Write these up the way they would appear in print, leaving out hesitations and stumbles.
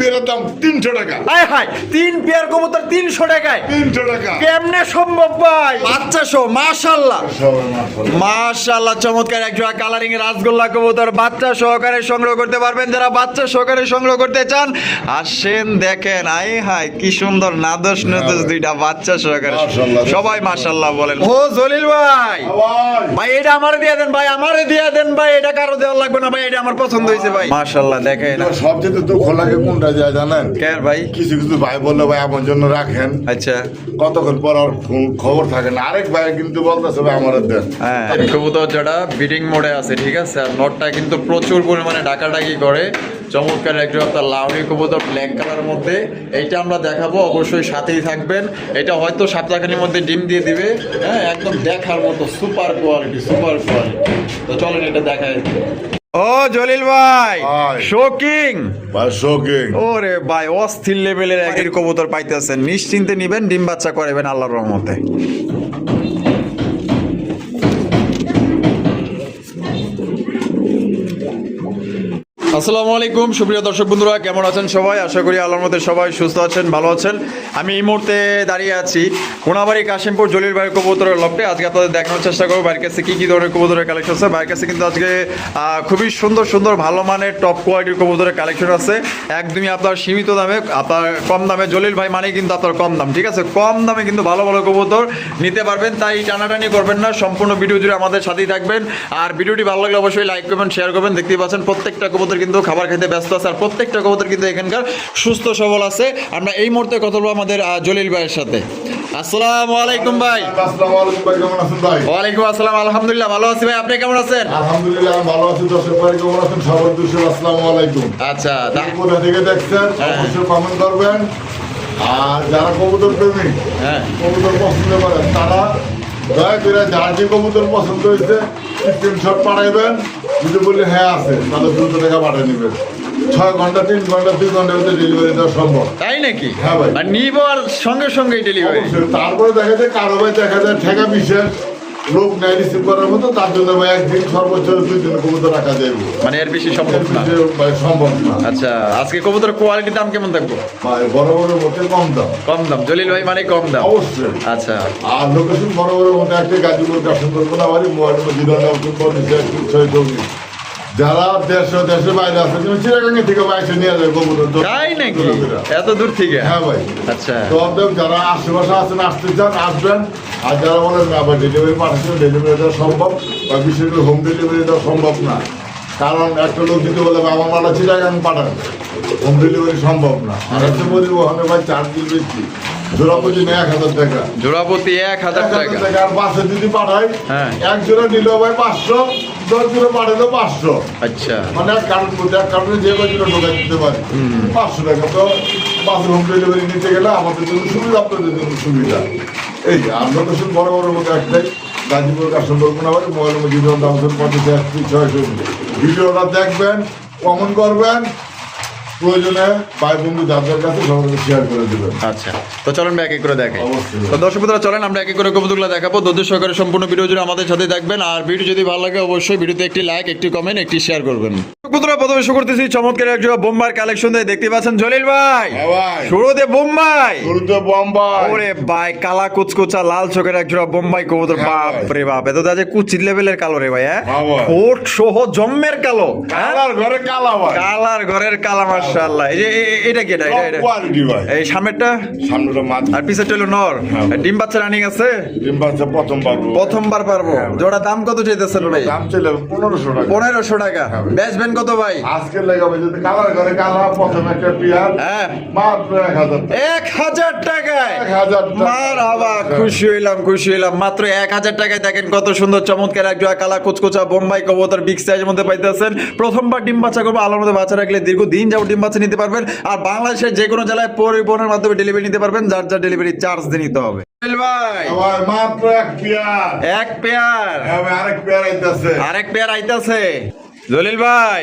পেয়ারের দাম 300 টাকা। হায় হায়, 3 পেয়ার কবুতর 300 টাকায়? 300 টাকা। কেমনে সম্ভব ভাই? বাচ্চা সহ, মাশাআল্লাহ মাশাআল্লাহ, চমৎকার এক জোড়া কালারিং রাসগোল্লা কবুতর বাচ্চা সহকারে সংগ্রহ করতে পারবেন। যারা বাচ্চা সহকারে সংগ্রহ করতে চান আসেন, দেখেন আয় হায় কি সুন্দর নাদোস নাদোস দুইটা বাচ্চা সহকারে। সবাই মাশাআল্লাহ বলেন। ও জলিল ভাই, ভাই এটা আমারে দিয়ে দেন ভাই, আমারে দিয়ে দেন ভাই, এটা কারো দেওয়া লাগবে না ভাই, এটা আমার পছন্দ হয়েছে ভাই। মাশাআল্লাহ দেখেন। সবচেয়ে দুঃখ লাগে কোনটা যায় জানেন? কেন ভাই? কিছু কিছু ভাই বললো ভাই আমার জন্য রাখেন, আচ্ছা কতক্ষণ পর আর খবর থাকে না। আরেক ভাই কিন্তু বলতেছে ভাই আমার দেন। হ্যাঁ, কবুতর যেটা ব্রিডিং মোডে আছে, ঠিক আছে, আর নটটা কিন্তু প্রচুর পরিমাণে ডাকাডাকি করে। চমৎকার একজন আপনার লাউনি কবুতর ব্ল্যাক কালার মধ্যে, এইটা আমরা দেখাবো, অবশ্যই সাথেই থাকবেন। এটা হয়তো সপ্তাহখানির মধ্যে ডিম দিয়ে দিবে। হ্যাঁ, একদম দেখার মতো সুপার কোয়ালিটি, সুপার কোয়ালিটি। তো চলেন এটা দেখাই। ও জলিল ভাই, শোকিং ভাই শোকিং। ওরে ভাই, অস্থির লেভেলের একের কবুতর পাইতেছেন, নিশ্চিন্তে নিবেন, ডিম বাচ্চা করাবেন আল্লাহর রহমতে। আসসালামু আলাইকুম সুপ্রিয় দর্শক বন্ধুরা, কেমন আছেন সবাই? আশা করি আল্লাহর মধ্যে সবাই সুস্থ আছেন, ভালো আছেন। আমি এই মুহূর্তে দাঁড়িয়ে আছি কোনাবাড়ি কাশিমপুর জলিল ভাইয়ের কবুতরের লফটে। আজকে আপনাদের দেখানোর চেষ্টা করবো ভাইয়ের কাছে কী কী ধরনের কবুতরের কালেকশন আছে। ভাইয়ের কাছে কিন্তু আজকে খুবই সুন্দর সুন্দর ভালো মানের টপ কোয়ালিটির কবুতরের কালেকশন আছে, একদমই আপনার সীমিত দামে, আপনার কম দামে। জলিল ভাই মানে কিন্তু আপনার কম দাম, ঠিক আছে, কম দামে কিন্তু ভালো ভালো কবুতর নিতে পারবেন। তাই টানাটানি করবেন না, সম্পূর্ণ ভিডিও জুড়ে আমাদের সাথেই থাকবেন। আর ভিডিওটি ভালো লাগলে অবশ্যই লাইক করবেন, শেয়ার করবেন। দেখতেই পাচ্ছেন প্রত্যেকটা কবুতর কিন্তু খাবার খেতে ব্যস্ত আছে, আর প্রত্যেকটা কবুতর কিন্তু এখানকার সুস্থ সবল আছে। আমরা এই মুহূর্তে কথা বলবো আমাদের জলিল ভাইয়ের সাথে। আসসালামু আলাইকুম ভাই। আসসালামু আলাইকুম ভাই, কেমন আছেন ভাই? ওয়ালাইকুম আসসালাম, আলহামদুলিল্লাহ ভালো আছি ভাই, আপনি কেমন আছেন? আলহামদুলিল্লাহ আমি ভালো আছি। দর্শক ভাই কেমন আছেন? সবার দর্শক আসসালামু আলাইকুম। আচ্ছা, কোথা থেকে দেখছেন অবশ্যই কমেন্ট করবেন। আর যারা কবুতর প্রেমী, হ্যাঁ, কবুতর পছন্দ করেন, তারা দয়া করে যার যে কবুতর পছন্দ হয়েছে স্ক্রিনশট পাঠাইবেন। যদি বলি হ্যাঁ আছে, তাহলে 200 টাকা পাঠিয়ে নেবেন। 6 ঘন্টা 3 ঘন্টা 2 ঘন্টার মধ্যে ডেলিভারি দেওয়া সম্ভব। তাই নাকি? হ্যাঁ ভাই। আর নিব আর সঙ্গে সঙ্গেই ডেলিভারি। তারপরে দেখা যায় কারো ভাই দেখা যায় ঠেকা বিশেষ লোক নাই রিসিভ করার মতো, তার জন্য ভাই একদিন সর্বোচ্চ 2 দিন কবুতর রাখা যাবে, মানে এর বেশি সম্ভব না। ভাই সম্ভব না। আচ্ছা, আজকে কবুতর কোয়ালিটির দাম কেমন থাকবে? ভাই বড় বড় মধ্যে কম দাম। কম দাম, জলিল ভাই মানে কম দাম অবশ্যই। আচ্ছা, আর লোকেশন বড় বড় মধ্যে একটা গাজীপুর কাশন করবো না বাড়ি মোবাইল যারা দেশের বাইরে আছে, তুমি চিরাগাঙ্গে থেকে বাইরে নিয়ে যাবে কবুতর। তাই নাকি? এত দূর থেকে? হ্যাঁ ভাই। আচ্ছা, তো আপনার যারা আশেপাশে আছেন, আসতে চান আসবেন। আর যারা বলেন না ভাই ডেলিভারি পাঠাচ্ছেন, ডেলিভারি দেওয়া সম্ভব, বা বিশেষ করে হোম ডেলিভারি দেওয়া সম্ভব না। কারণ একটা লোক যদি বলে আমার মালা চিরাগাং পাঠান, হোম ডেলিভারি সম্ভব না। আর একটা পরিবহনে ভাই চার্জ দিল বেশি, জোড়াপতি নেই 1000 টাকা, জোড়াপতি 1000 টাকা। আর বাসে যদি পাঠাই, হ্যাঁ, এক জোড়া নিলেও ভাই 500, 10 জোড়া পাঠালো 500। আচ্ছা, মানে এক কারণে যে কয় জোড়া ঢোকা দিতে পারি 500 টাকা। তো বাসে হোম ডেলিভারি নিতে গেলে আমাদের জন্য সুবিধা, আপনাদের জন্য সুবিধা। এই আর লোকেশন বড় বড় মতো একটাই, গাজীপুর কাশন বলবো ভাই। মোবাইলের মধ্যে দাম 50, ভিডিওটা দেখবেন, কমেন্ট করবেন, প্রয়োজনে ভাই বন্ধু যাদের কাছে সবাইকে শেয়ার করে দেবেন। আচ্ছা, তো চলেন এক এক করে দেখাই। অবশ্যই। তো দর্শক বন্ধুরা চলেন আমরা এক এক করে কবুতরগুলো দেখাবো। ধৈর্য সহকারে সম্পূর্ণ ভিডিও জুড়ে আমাদের সাথে দেখবেন। আর ভিডিও যদি ভালো লাগে অবশ্যই ভিডিওতে একটি লাইক, একটি কমেন্ট, একটি শেয়ার করবেন। বন্ধুরা প্রথমে শুরু করতেছি চমৎকার এক জোড়া বোম্বাই কালেকশন দিয়ে। দেখতে পাচ্ছেন জলিল ভাই, শুরুতে বোম্বাই। ওরে ভাই, কালা কুচকুচা লাল চোখের এক জোড়া বোম্বাই কবুতর। বাপ রে বাপ, এত দাদা কুচিত লেভেলের কালো রে ভাই। হ্যাঁ, ঠোঁট সহ জম্মের কালো, কালার ঘরে কালা ভাই, কালার ঘরের কালা। মাশাআল্লাহ। এই যে এটা কি? এটা কোয়ালিটি ভাই। এই সামনেরটা, সামনেটা মাছ, আর পিছেরটা হলো নর। ডিম বাচ্চা রানিং আছে? ডিম বাচ্চা প্রথমবার পারবো। জোড়া দাম কত চাইতেছেন ভাই? দাম চাইলে 1500 টাকা। 1500 টাকা। বেচবেন কত ভাই? আজকে লাগাবে যদি কালার ঘরে কালা, প্রথম একটা পিয়ার, হ্যাঁ, মাত্র 1000 টাকা। 1000 টাকায়? 1000 টাকা। মারহাবা, খুশি হইলাম। মাত্র 1000 টাকায় দেখেন কত সুন্দর চমৎকার এক জোড়া কালা কুচকুচা বোম্বাই কবুতর বিগ সাইজের মধ্যে পাইতেছেন। প্রথমবার ডিম বাচ্চা করবো, আলোর মধ্যে বাচ্চা রাখলে দীর্ঘদিন যাবো ডিম বাচ্চা নিতে পারবেন। আর বাংলাদেশের যে কোনো জেলায় পরিবহনের মাধ্যমে ডেলিভারি নিতে পারবেন, যার যার ডেলিভারি চার্জ দিয়ে নিতে হবে। ভাই মাত্র এক পেয়ার, এক পেয়ার, আরেক পেয়ার আইতাছে, আরেক পেয়ার আইতাছে। জলিল ভাই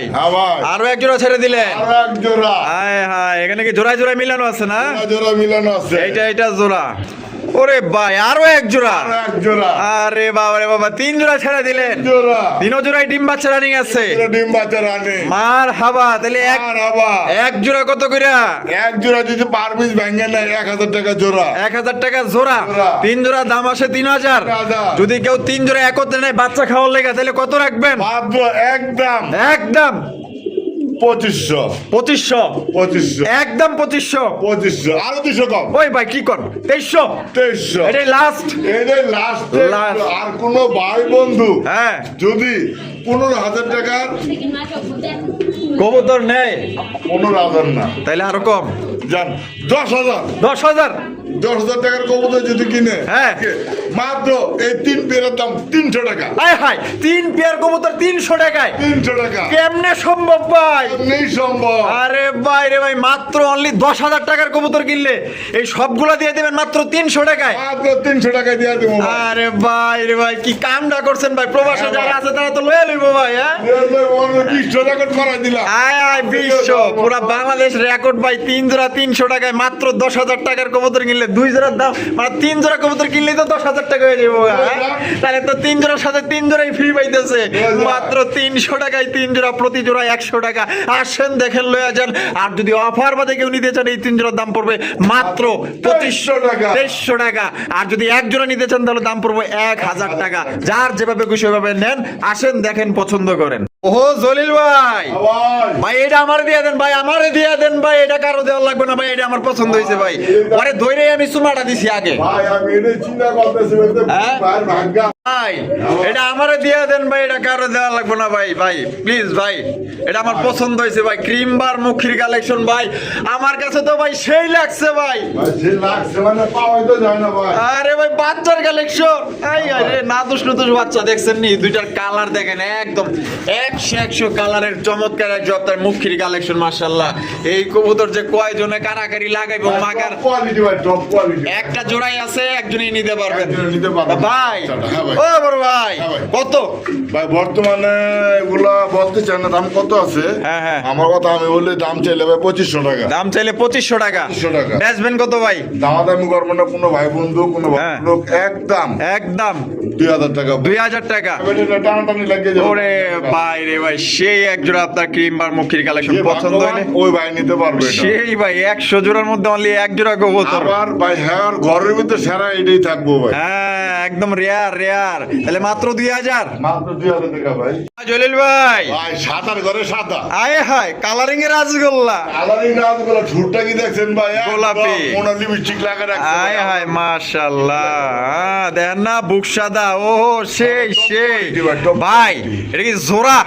আরো এক জোড়া ছেড়ে দিলেন? আরো এক জোড়া। হায় হায়, এখানে কি জোড়ায় জোড়ায় মিলানো আছে না? জোড়া মিলানো আছে। এইটা জোড়া। ওরে ভাই আরো এক জোড়া। আর এক জোড়া। আরে বাবা রে বাবা, 3 জোড়া ছেড়ে দিলেন। জোড়া। 3 জোড়ায় ডিম বাচ্চা রানিং আছে। এটা ডিম বাচ্চা রানে। মার হাবা, তাহলে আর হাবা। এক জোড়া কত কইরা? এক জোড়া যদি পার পিস ভেঙে নেয় 1000 টাকা জোড়া। 1000 টাকা জোড়া। জোড়া। 3 জোড়া দাম আসে 3000। 3000 যদি কেউ 3 জোড়া একত্রে নেয় বাচ্চা খাওয়ার লেগে, তাহলে কত রাখবেন? মাত্র একদম একদম 2500। 2500। একদম 2500। আরো 200 কম। ওই ভাই কি কর? 2300। 2300। এটাই লাস্ট। এটাই লাস্ট। Last। আর কোন ভাই বন্ধু হ্যাঁ, যদি 15,000 টাকার কবুতর নেয় 15,000 না, তাইলে আরো কম। জান 10,000। 10,000। 10,000 টাকার কবুতর যদি কিনে, হ্যাঁ। মাত্র এই 3 পেয়ারের দাম 300 টাকা। হায় হায়, 3 পেয়ার কবুতর 300 টাকায়? 300 টাকা। কেমনে সম্ভব ভাই? নেই সম্ভব। আরে ভাই রে ভাই, মাত্র অনলি 10,000 টাকার কবুতর কিনলে এই সবগুলা দিয়ে দেবেন মাত্র 300 টাকায়? মাত্র 300 টাকায় দিয়ে দেবো ভাই। আরে ভাই রে ভাই, কি কামটা করছেন ভাই? প্রবাসে যারা আছে তারা তো লয়ে লইবো ভাই। হ্যাঁ, 20 টাকা করাই দিলাম। আয় আয়, বিশ্ব পুরা বাংলাদেশ রেকর্ড ভাই। 3 জোড়া 300 টাকায় মাত্র 10,000 টাকার কবুতর কিনলে 2 জোড়ার দাম, মানে 3 জোড়া কবুতর কিনলেই তো 10,000 টাকা হয়ে যাবো। তাহলে তো 3 জোড়ার সাথে 3 জোড়াই ফ্রি পাইতেছে মাত্র 300 টাকায়। 3 জোড়া, প্রতি জোড়া 100 টাকা। আসেন দেখেন লয়ে যান। আর যদি অফার বাদে কেউ নিতে চান, এই 3 জোড়ার দাম পড়বে মাত্র 2300 টাকা। 2300 টাকা। আর যদি এক জোড়া নিতে চান তাহলে দাম পড়বে 1000 টাকা। যার যেভাবে খুশি ওইভাবে নেন, আসেন দেখেন পছন্দ করেন। ওহো জলিল ভাই, ভাই ভাই এটা আমার দিয়ে দেন ভাই, আমারে দিয়ে দেন ভাই। এটা কারো দেওয়া লাগবে না ভাই, এটা আমার পছন্দ হয়েছে ভাই। পরে ধরে আমি চুমাটা দিছি আগে। ভাই আমি এটা চিন্তা করতেছি হ্যাঁ? ভাই ভাগ্য। ভাই এটা আমারে দিয়ে দেন ভাই, এটা কারো দেওয়া লাগবে না ভাই। ভাই প্লিজ ভাই, এটা আমার পছন্দ হয়েছে ভাই। ক্রিম বার মুখির কালেকশন ভাই, আমার কাছে তো ভাই সেই লাগছে ভাই। ভাই যে লাগছে মানে পাওয়াই তো যায় না ভাই। আরে ভাই বাচ্চার কালেকশন, এই আরে না দুষ নতুষ বাচ্চা দেখছেন নি? দুইটার কালার দেখেন, একদম 100 কালারের চমৎকার এক জপ্তার মুখির কালেকশন। মাশাআল্লাহ, এই কবুতর যে কয়জনে কারাকারি লাগাইবো মাগার। কোয়ালিটি ভাই, টপ কোয়ালিটি। একটা জোড়াই আছে, একজনই নিতে পারবেন একজনই নিতে পারবেন। ভাই। হ্যাঁ ভাই। ও বড় ভাই, হ্যাঁ ভাই। কত? ভাই বর্তমানে এগুলা বলতে চান না দাম কত আছে। হ্যাঁ, হ্যাঁ। আমার কথা আমি বললে দাম চাইলে ভাই 2500 টাকা। দাম চাইলে 2500 টাকা। 2500 টাকা। বেচবেন কত ভাই? দামাদামি করবো না কোনো ভাই বন্ধু, কোনো হ্যাঁ। লোক, একদম একদম 2000 টাকা। 2000 টাকা। এটা টানাটানি লাগিয়ে যাবে। ওরে ভাই রে ভাই, সেই এক জোড়া আপনার ক্রিম বার মুখির কালেকশন যে পছন্দ ভাগ্যবান, হলে ওই ভাই নিতে পারবে এটা। সেই ভাই 100 জোড়ার মধ্যে অনলি এক জোড়া কবুতর। আবার ভাই হ্যাঁ, ঘরের ভিতরে সেরা এটাই থাকবো ভাই। হ্যাঁ, একদম রেয়ার রেয়ার। তাহলে মাত্র 2000। মাত্র 2000 টাকা ভাই। জলিল ভাই, ভাই সাদার ঘরে সাদা। আয় হায়, কালারিং এর রাজগোল্লা। আলাদিন রাজগুলো ঝুটটা কি দেখছেন ভাই? গোলাপি। মোনা লিপস্টিক লাগা রাখছে ভাই। আয় হায় মাশাআল্লাহ, দেখেন না বুক সাদা। ও সেই সেই ভাই, এটা কি জোড়া?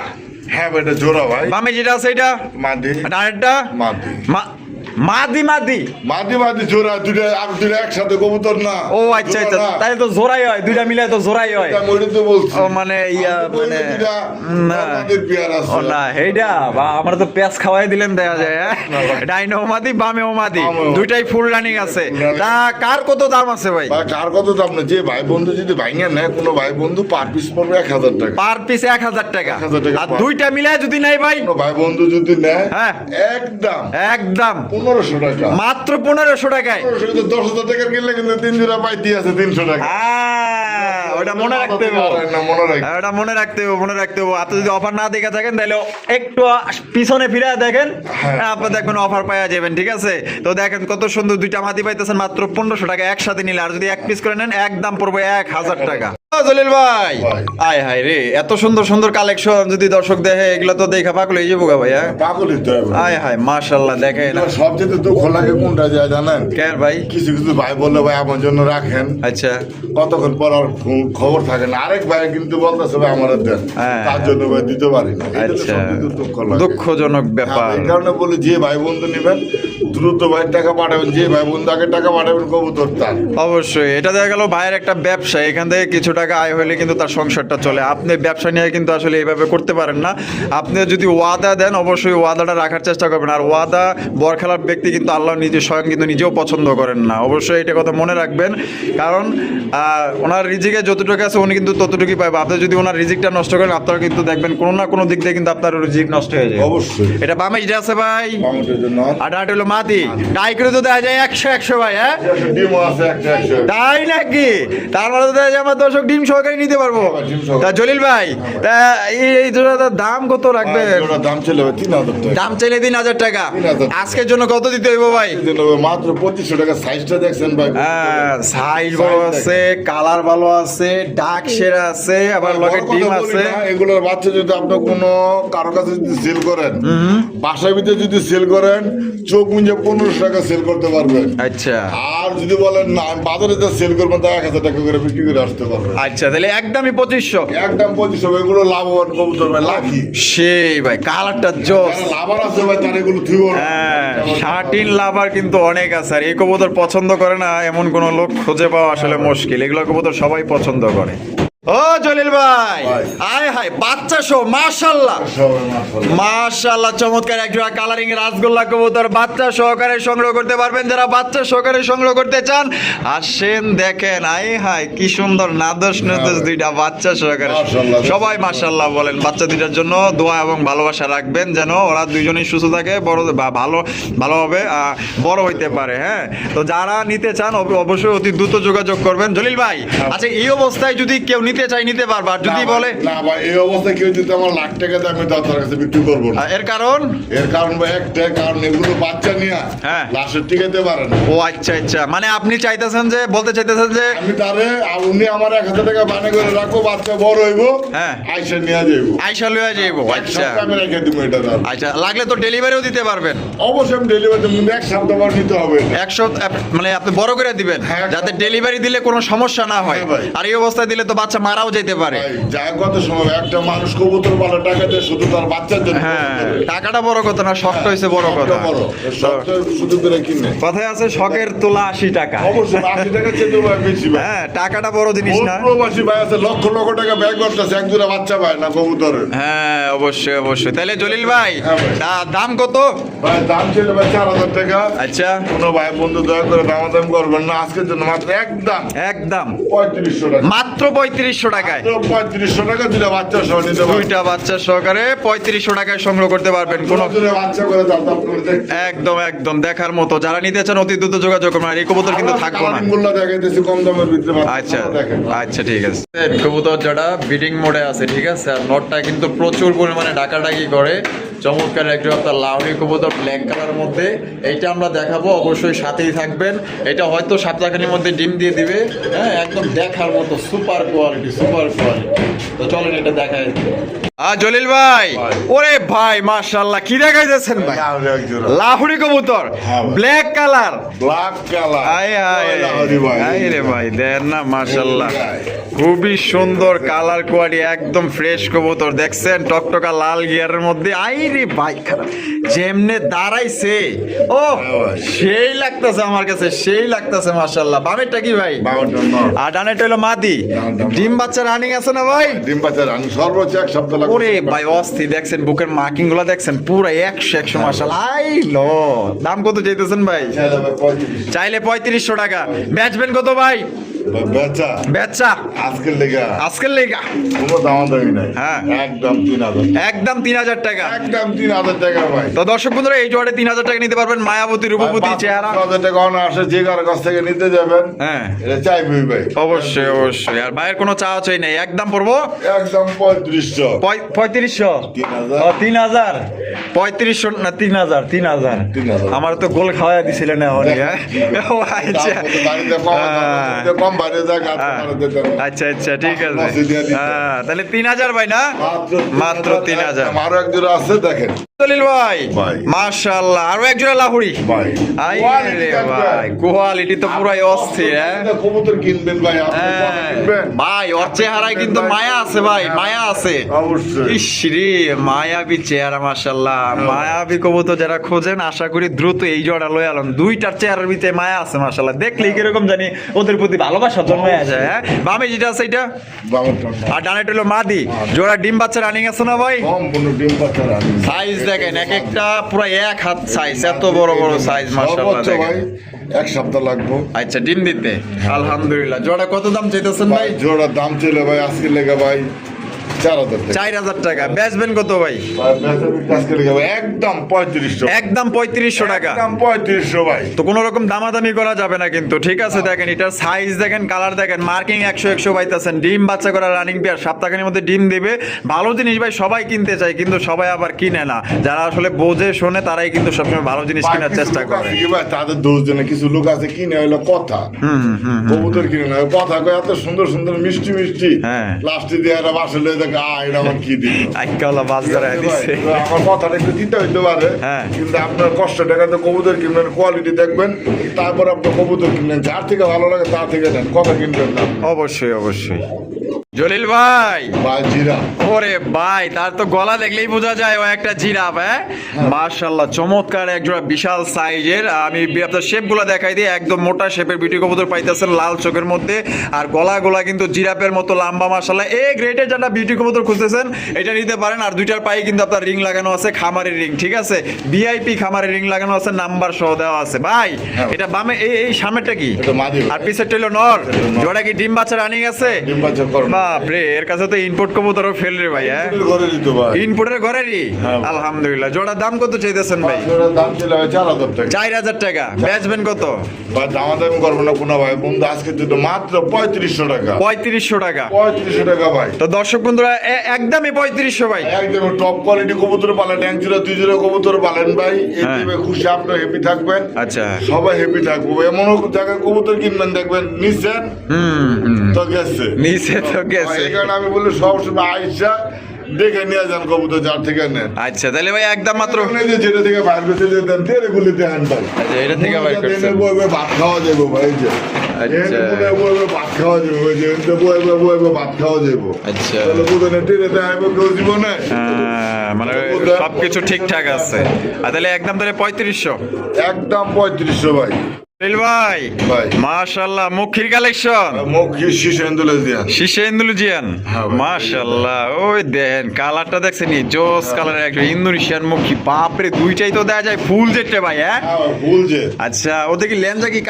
হ্যাঁ ভাই, এটা জোড়া ভাই। বামে যেটা আছে এটা মাদি। ডানেরটা মাদি। মাদি মাদি। মাদি মাদি জোড়া, দুটো আর দুটো একসাথে কবুতর না। ও আচ্ছা আচ্ছা, তাহলে তো জোড়াই হয়, দুইটা মিলে তো জোড়াই হয়। এটা মইটা তো বলছি। ও মানে ইয়া মানে না, আমাদের পেয়ার আছে। ও না এইটা বা আমরা তো পেঁয়াজ খাওয়াই দিলেন দেখা যায়। না ভাই। ডাইনো মাদি বামেও মাদি, বামেও। দুইটাই ফুল রানিং আছে। Full running। তা কার কত দাম আছে ভাই? ভাই কার কত দাম না, যে ভাই বন্ধু যদি ভাঙে নেয়, কোনো ভাই বন্ধু পার পিস পড়বে 1000 টাকা। পার পিস 1000 টাকা। 1000 টাকা আর per- দুইটা মিলায় যদি নাই ভাই, কোনো ভাই বন্ধু যদি নেয়, হ্যাঁ। একদম একদম 1500 টাকা। মাত্র 1500 টাকায়। 10,000 টাকার কিনলে কিন্তু 3 জোড়া পাইতে আছে 300 টাকা। ওটা মনে রাখতে হবে। না, মনে রাখতে। ওটা মনে রাখতে হবে, মনে রাখতে হবে। আপনি যদি অফার না দেখে থাকেন তাহলে একটু পিছনে ফিরে দেখেন, হ্যাঁ। আপনি দেখবেন অফার পাওয়া যাবেন। ঠিক আছে, তো দেখেন কত সুন্দর দুইটা মাদি পাইতেছেন মাত্র 1500 টাকা একসাথে নিলে। আর যদি এক পিস করে নেন একদম পড়বে 1000 টাকা। ও জলিল ভাই, ভাই। আয় হায় রে, এত সুন্দর সুন্দর কালেকশন যদি দর্শক দেখে, এগুলো তো দেখা পাগল হয়ে যাবো গা ভাই। হ্যাঁ? পাগল হইতে হবে। আয় হায় মাশাআল্লাহ, দেখেন এবার সবচেয়ে দুঃখ লাগে কোনটা যায় জানেন? কেন ভাই? কিছু কিছু ভাই বললে ভাই আমার জন্য রাখেন, আচ্ছা কতক্ষণ পর আর খবর থাকে না। আরেক ভাই কিন্তু বলতেছে ভাই আমার দেন, হ্যাঁ। তার জন্য ভাই দিতে পারি না। এটা তো আচ্ছা, সবচেয়ে দুঃখ লাগে। দুঃখজনক ব্যাপার। হ্যাঁ, এই কারণে বলি যে ভাই বন্ধু নিবেন দ্রুত ভাই টাকা পাঠাবেন, যে ভাই বন্ধু আগে টাকা পাঠাবেন কবুতর তার। অবশ্যই এটা দেখা গেল ভাইয়ের একটা ব্যবসা, এখান থেকে কিছু টাকা আয় হলে কিন্তু তার সংসারটা চলে। আপনি ব্যবসা নিয়ে কিন্তু আসলে এইভাবে করতে পারেন না। আপনি যদি ওয়াদা দেন অবশ্যই ওয়াদাটা রাখার চেষ্টা করবেন। আর ওয়াদা বরখেলাপ ব্যক্তি কিন্তু আল্লাহ নিজে স্বয়ং কিন্তু নিজেও পছন্দ করেন না। অবশ্যই এটা কথা মনে রাখবেন, কারণ ওনার রিজিকে যতটুকু আছে উনি কিন্তু ততটুকুই পাবে। আপনি যদি ওনার রিজিকটা নষ্ট করেন, আপনারা কিন্তু দেখবেন কোনো না কোনো দিক দিয়ে কিন্তু আপনার রিজিক নষ্ট হয়ে যায়। অবশ্যই। এটা বামে যেটা আছে ভাই, আমাদের জন্য আর এটা হলো মাদি তাই করে তো দেওয়া যায় 100 ভাই, হ্যাঁ ডিমও আছে একটা 100। তাই নাকি? তার মানে তো দেখা যায় আমার দর্শক ডিম সহকারে নিতে পারবো। ডিম সহকারে। তা জলিল ভাই, তা এই জোড়াটার দাম কত রাখবে? জোড়ার দাম ছিল 3000 টাকা। দাম চাইলে 3000 টাকা। 3000 আজকের জন্য কত দিতে হইব ভাই? মাত্র 2500 টাকা। সাইজটা দেখছেন ভাই? হ্যাঁ, সাইজ বড় আছে, কালার ভালো আছে, ডাক সেরা আছে, আবার লগে বড় ডিম কথা বলি আছে। না, এগুলোর বাচ্চা যদি আপনি কোনো কারো কাছে যদি সেল করেন, বাসার ভিতরে যদি সেল করেন, চোখ মুঞ্জে 1500 টাকা সেল করতে পারবেন। আচ্ছা আর যদি বলেন না আমি বাজারে যা সেল করবেন তা 1000 টাকা করে বিক্রি করে আসতে পারবেন। আচ্ছা, তাহলে একদমই 2500। একদম 2500। এগুলো লাভবান কবুতর ভাই, লাখি। সেই ভাই কালারটা জোস। যারা লাভার আছে ভাই তারা এগুলো থুইব না। হ্যাঁ, 13 লাভার কিন্তু অনেক আছে। আর এই কবুতর পছন্দ করে না এমন কোন লোক খুঁজে পাওয়া আসলে মুশকিল। এগুলো কবুতর সবাই পছন্দ করে। ও জলিল ভাই, ভাই। আয় হায় বাচ্চা শো, মাশাআল্লাহ সবাই মাশাআল্লাহ। মাশাআল্লাহ, চমৎকার একজোড়া কালারিং এর রাসগোল্লা কবুতর বাচ্চা সহকারে সংগ্রহ করতে পারবেন। যারা বাচ্চা সহকারে সংগ্রহ করতে চান আসেন, দেখেন আয় হায় কি সুন্দর নাদস নাদস দুইটা বাচ্চা সহকারে। মাশাআল্লাহ। সবাই মাশাআল্লাহ বলেন। বাচ্চা দুইটার জন্য দোয়া এবং ভালোবাসা রাখবেন যেন ওরা দুইজনই সুস্থ থাকে, বড় বা ভালোভাবে বড় হইতে পারে। হ্যাঁ, তো যারা নিতে চান অবশ্যই অতি দ্রুত যোগাযোগ করবেন। জলিল ভাই, আচ্ছা এই অবস্থায় যদি কেউ নিতে চাই নিতে পারবা, আর যদি না বলে ভাই, না ভাই এই অবস্থায় কেউ যদি আমার লাখ টাকা দেয় আমি তার কাছে বিক্রি করবো না। এর কারণ? এর কারণ ভাই একটাই কারণ, এগুলো বাচ্চা নিয়ে হ্যাঁ। লাশের টিকাতে পারে না। ও আচ্ছা আচ্ছা, মানে আপনি চাইতেছেন যে, বলতে চাইতেছেন যে আমি তারে উনি আমার 1000 টাকা বানা করে রাখবো, বাচ্চা বড় হইব, হ্যাঁ। আইসা নিয়ে যাইবো। আইসা লইয়া যাইবো। এক আচ্ছা সপ্তাহ আমি রেখে দিব এটা তার। আচ্ছা, লাগলে তো ডেলিভারিও দিতে পারবেন। অবশ্যই আমি ডেলিভারি দেবো, কিন্তু এক সপ্তাহ পর নিতে হবে। 100 মানে আপনি বড় করে দিবেন হ্যাঁ, যাতে ডেলিভারি দিলে কোনো সমস্যা না হয়। হ্যাঁ ভাই। আর এই অবস্থায় দিলে তো বাচ্চা মারাও যেতে পারে। ভাই, যা কত সময় একটা মানুষ কবুতর ভালো টাকা দেয় শুধু তার বাচ্চার জন্য। হ্যাঁ, টাকাটা বড় কথা না, শখটা হইছে বড় কথা। বড় তো সবটা শুধু করে কিনে। কথায় আছে শখের তোলা 80 টাকা। অবশ্যই 80 টাকা চেয়ে দেবো আমি বেশি ভাই। হ্যাঁ, টাকাটা বড় জিনিস বহুত না। প্রবাসী ভাই আছে লক্ষ লক্ষ টাকা ব্যয় করতেছে, এক জোড়া বাচ্চা পায় না কবুতরের। হ্যাঁ, অবশ্যই অবশ্যই। তাহলে জলিল ভাই, হ্যাঁ ভাই। দাম কত? ভাই দাম ছিল ভাই 4000 টাকা। আচ্ছা, কোনো ভাই বন্ধু দয়া করে দামাদাম করবেন না, আজকের জন্য মাত্র একদম একদম 3500 টাকা। মাত্র 3500 টাকায় মাত্র 3500 টাকা দুটা বাচ্চা সহ নিতে পারবেন। দুইটা বাচ্চা সহকারে 3500 টাকায় সংগ্রহ করতে পারবেন। কোনো দুটা বাচ্চা করে দাম দাম করে দেখতে। একদম একদম দেখার মতো। যারা নিতে চান অতি দ্রুত যোগাযোগ করবেন। আর এই কবুতর কিন্তু থাকবো না। মূল্য দেখাইতেছি কম দামের ভিতরে বাচ্চা আচ্ছা দেখেন। আচ্ছা, ঠিক আছে। কবুতর যেটা ব্রিডিং মোডে আছে, ঠিক আছে। আর নটটা কিন্তু প্রচুর পরিমাণে ডাকাডাকি করে। চমৎকার একটু আপনার লাউরি কবুতর ব্ল্যাক কালার মধ্যে, এইটা আমরা দেখাবো, অবশ্যই সাথেই থাকবেন। এটা হয়তো সপ্তাহখানির মধ্যে ডিম দিয়ে দিবে। হ্যাঁ, একদম দেখার মতো সুপার কোয়ালিটি, সুপার কোয়ালিটি। তো চলেন এটা দেখাই। জলিল ভাই, ভাই। ওরে ভাই মাশাআল্লাহ, কি দেখাইতেছেন ভাই? লাহোরি এক জোড়া। লাহুরি কবুতর হ্যাঁ ভাই। Black colour. Black colour. আয় আয় লাহোরি ভাই। আয় রে ভাই, দেন না মাশাআল্লাহ, ভাই। খুবই সুন্দর কালার কোয়ালিটি, একদম ফ্রেশ কবুতর। দেখছেন টকটকা লাল গিয়ারের মধ্যে। আই রে ভাই, যেমনে দাঁড়াইছে ও সেই লাগতেছে আমার কাছে, সেই লাগতেছে মাশাআল্লাহ। বামেরটা কি ভাই? বাউন্ডার নট। আর ডানেরটা হলো মাদি। ডানেরটা মাদি। ডিম বাচ্চা রানিং আছে না ভাই? ডিম বাচ্চা রানি সর্বোচ্চ এক সপ্তাহ লাগবে। ওরে ভাই অস্থির, দেখছেন বুকের মার্কিং গুলো দেখছেন পুরো 100 মাশাআল্লাহ। আই লো, দাম কত চাইতেছেন ভাই? চাইলে 3500 টাকা। বেচবেন কত ভাই? বেচা বেচা আজকের লেগা আজকের লেগা কোনো দামাদামি নাই। হ্যাঁ। একদম 3000। একদম 3000 টাকা। একদম 3000 টাকা ভাই। তো দর্শক বন্ধুরা, এই জোড়াটা 3000 টাকা নিতে পারবেন। মায়াবতী রূপবতী চেহারা। 5000 টাকা অনায়াসে যে কারো কাছ থেকে নিতে যাবেন। হ্যাঁ, এটা চাইবই ভাই। অবশ্যই অবশ্যই। আর ভাইয়ের কোনো চাওয়া চাই নাই, একদম পড়বো একদম 3500। 3500। 3000। ও 3000। 3500 না 3000। 3000 3000 আমার তো গোল খাওয়াই দিছিলেন না উনি। হ্যাঁ, ও আচ্ছা। বাড়িতে কম বাইরে যায় গাছ আচ্ছা আচ্ছা, ঠিক আছে। লসে দিয়ে দিতে। হ্যাঁ, তাহলে 3000 ভাই না? মাত্র 3000। আরো এক জোড়া আছে দেখেন জলিল ভাই ভাই। মাশাআল্লাহ, আরো এক জোড়া লাহুরি। ভাই। আই Quality রে দেখবেন। ভাই, কোয়ালিটি তো পুরাই অস্থির। হ্যাঁ কবুতর কিনবেন ভাই, আপনি কত হ্যাঁ, কিনবেন? ভাই ওর চেহারায় কিন্তু মায়া আছে ভাই, মায়া আছে। অবশ্যই। ইস রে, মায়াবী চেহারা মাশাআল্লাহ। মায়াবী কবুতর যারা খোঁজেন আশা করি দ্রুত এই জোড়া লয়ে আলন। দুইটার চেহারার ভিতরে মায়া আছে মাশাআল্লাহ। দেখলেই কিরকম জানি ওদের প্রতি ভালোবাসা জন্মায় যায়। হ্যাঁ, বামে যেটা আছে এটা, আর ডানেটা হলো মাদি। জোড়া ডিম বাচ্চা রানিং আছে না ভাই? সম্পূর্ণ ডিম পাতা রানি। সাইজ দেখেন, এক একটা পুরো এক হাত সাইজ, এত বড় বড় সাইজ মাশাআল্লাহ। সর্বোচ্চ ভাই দেখেন এক সপ্তাহ লাগবে। আচ্ছা, ডিম দিতে আলহামদুলিল্লাহ। জোড়া কত দাম চাইতেছেন ভাই ভাই? জোড়ার দাম ছিল ভাই আজকের লেগে ভাই 4,000 টাকা। 4,000 টাকা। বেচবেন কত ভাই? আজকে দেখাবো একদম 3500। একদম 3500 টাকা। একদম 3500 ভাই। তো কোনো রকম দামাদামি করা যাবে না কিন্তু, ঠিক আছে? দেখেন এটার সাইজ দেখেন, কালার দেখেন, মার্কিং 100 পাইতেছেন। ডিম বাচ্চা করা রানিং পেয়ার, সপ্তাহের মধ্যে ডিম দিবে। ভালো জিনিস ভাই সবাই কিনতে চায়, কিন্তু সবাই আবার কিনে না। যারা আসলে বোঝে শোনে তারাই কিন্তু সবসময় ভালো জিনিস কেনার চেষ্টা করে। ভাই তাদের দোষ জন্য কিছু লোক আছে কিনে হইলো কথা, কবুতর কিনে না কথা কয় এত সুন্দর সুন্দর মিষ্টি মিষ্টি, হ্যাঁ। লাস্টে দিয়ে একটা বাসে লয়ে দেখে এটা আমার কি দিল। আইকালা বাস ধরে দিচ্ছে। আমার কথাটা একটু দিতে হইতে পারে, হ্যাঁ। কিন্তু আপনার কষ্ট টাকাতে কবুতর কিনবেন, কোয়ালিটি দেখবেন, তারপর আপনি কবুতর কিনবেন। যার থেকে ভালো লাগে তার থেকে নেন, কথা কিনবেন না। অবশ্যই অবশ্যই। জলিল ভাই, ভাই জিরা ওরে ভাই, তার তো গলা দেখলেই বোঝা যায় ও একটা জিরাফ। হ্যাঁ, মাশাআল্লাহ, চমৎকার একজোড়া বিশাল সাইজের। আমি আপনার শেপ গুলা দেখাই দিই। একদম মোটা শেপের বিউটি কবুতর পাইতেছেন, লাল চোখের মধ্যে, আর গলা কিন্তু জিরাফের মতো লম্বা। মাশাআল্লাহ, এ গ্রেডের যারা বিউটি কবুতর খুঁজতেছেন এটা নিতে পারেন। আর দুইটার পায়ে কিন্তু আপনার রিং লাগানো আছে, খামারের রিং, ঠিক আছে? ভিআইপি খামারের রিং লাগানো আছে, নাম্বার সহ দেওয়া আছে। ভাই এটা বামে এই সামনেরটা কি? এটা মাদি। আর পিছেরটা হলো নর। জোড়া কি ডিম বাচ্চা রানিং আছে? ডিম বাচ্চা করবে। বাপরে, এর কাছে তো ইনপুট কবুতরও ফেল রে ভাই। হ্যাঁ, ঘরে দিত ভাই। ইনপুটের ঘরেরই। হ্যাঁ। আলহামদুলিল্লাহ। জোড়ার দাম কত চাইতেছেন ভাই? ওটার দাম ছিল 4,000 টাকা। 4,000 টাকা। বেচবেন কত? ভাই দামাদামি করবো না কোনো ভাই বন্ধু, আজকে জন্য মাত্র 3500 টাকা। 3500 টাকা। 3500 টাকা ভাই। তো দর্শক বন্ধুরা একদমই 3500 ভাই। একদম টপ কোয়ালিটি কবুতর পালেন, 1 জোড়া 2 জোড়া কবুতর পালেন ভাই। হ্যাঁ। এতে খুশি, আপনি হ্যাপি থাকবেন। আচ্ছা। সবাই হ্যাপি থাকবো। এমন জায়গায় কবুতর কিনবেন দেখবেন নিচ্ছেন তো গেছে, নিচে তো গেছে। এই কারণে আমি বলি সবসময় আইসা দেখে নিয়ে যান কবুতর যার থেকে নেন। আচ্ছা, তাহলে ভাই একদম মাত্র আপনি যে যেটা থেকে বাইর করতে দেন তেরে গুলি দেন ভাই। আচ্ছা, এটা থেকে বাইর করছেন। বইবে ভাত খাওয়া যাবে ভাই। এই যে আচ্ছা। বইবে ভাত খাওয়া যাবে, ওই যে বইবে ভাত খাওয়া যাবে। আচ্ছা। তাহলে বুঝেন টেরে দেখাইবো কেউ জীবনে। মানে সবকিছু ঠিকঠাক আছে। আর তাহলে একদম তাহলে 3500। একদম 3500 ভাই। ভাই ভাই। মাশাআল্লাহ, মুখির কালেকশন, মুখ শীষ এন্ডুলেজিয়ান। শীষে ইন্দোনেশিয়ান। হ্যাঁ ভাই। মাশাআল্লাহ, ওই দেন কালারটা দেখছেন, জোস কালারের একটা ইন্দোনেশিয়ান মুখী। বাপরে, দুইটাই তো দেয়া যায় ফুল জেটে ভাই। হ্যাঁ, হ্যাঁ ভুল যে। আচ্ছা, ওদের কি লেন্সা কি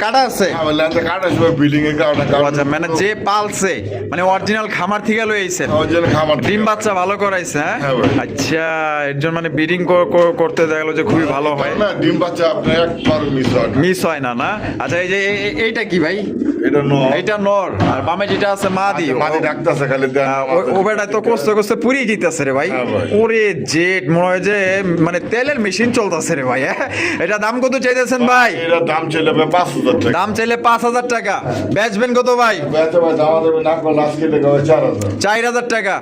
কাটা আছে? হ্যাঁ লেন্সে কাটা আছে বিল্ডিং এর কারণে। আচ্ছা, মানে যে পালছে মানে অরিজিনাল খামার থেকে লই আইছেন, ওই জন্য খামার ডিম বাচ্চা ভালো করাইছে। হ্যাঁ, হ্যাঁ ভাই। আচ্ছা, এর জন্য মানে ব্রিডিং করতে দেখা গেলো যে খুবই ভালো হয়, না ডিম বাচ্চা আপনার একবার মিস হয় না। মিস হয় না। না, আচ্ছা, এই যে এইটা কি ভাই? এটা নো। এইটা নর, আর বামে যেটা আছে মাদি। মাঝে ডাকতেছে খালি দেন। ও বেটা তো কষ্ট কষ্ট পুরি দিতেছে রে ভাই। হ্যাঁ ভাই। ওরে জেট, মনে হয় যে মানে তেলের মেশিন চলতেছে রে ভাই। হ্যাঁ, এটা দাম কত চাইতেছেন ভাই? এটা দাম চলে 5000 টাকা। দাম চাইলে 5000 টাকা। বেচবেন কত ভাই? বেচা ভাই দাম দেবে না করলে আজকে টাকা 4000। 4000 টাকা।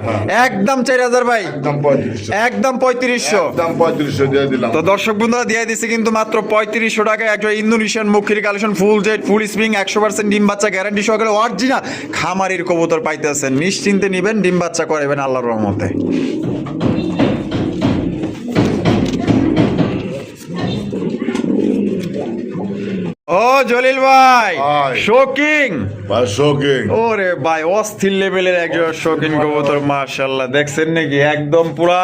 একদম 4000 ভাই। একদম 3500। একদম 3500। একদম 3500 দিয়ে দিলাম। তো দর্শক বন্ধুরা দিয়ে দিচ্ছে কিন্তু মাত্র 3500 টাকায় একটা ইন্দোনেশিয়ান মুখির collection, full jet, full spring, 100% ডিম বাচ্চা গ্যারান্টি সহকারে অরিজিনাল খামারির কবুতর পাইতেছেন। নিশ্চিন্তে নিবেন, ডিম বাচ্চা করাবেন আল্লাহর রহমতে। ও জলিল ভাই, ভাই। শোকিং। ভাই শোকিং। ওরে ভাই, অস্থির লেভেলের একজন শৌখিন কবুতর। মাশাআল্লাহ, দেখছেন নাকি? একদম পুরা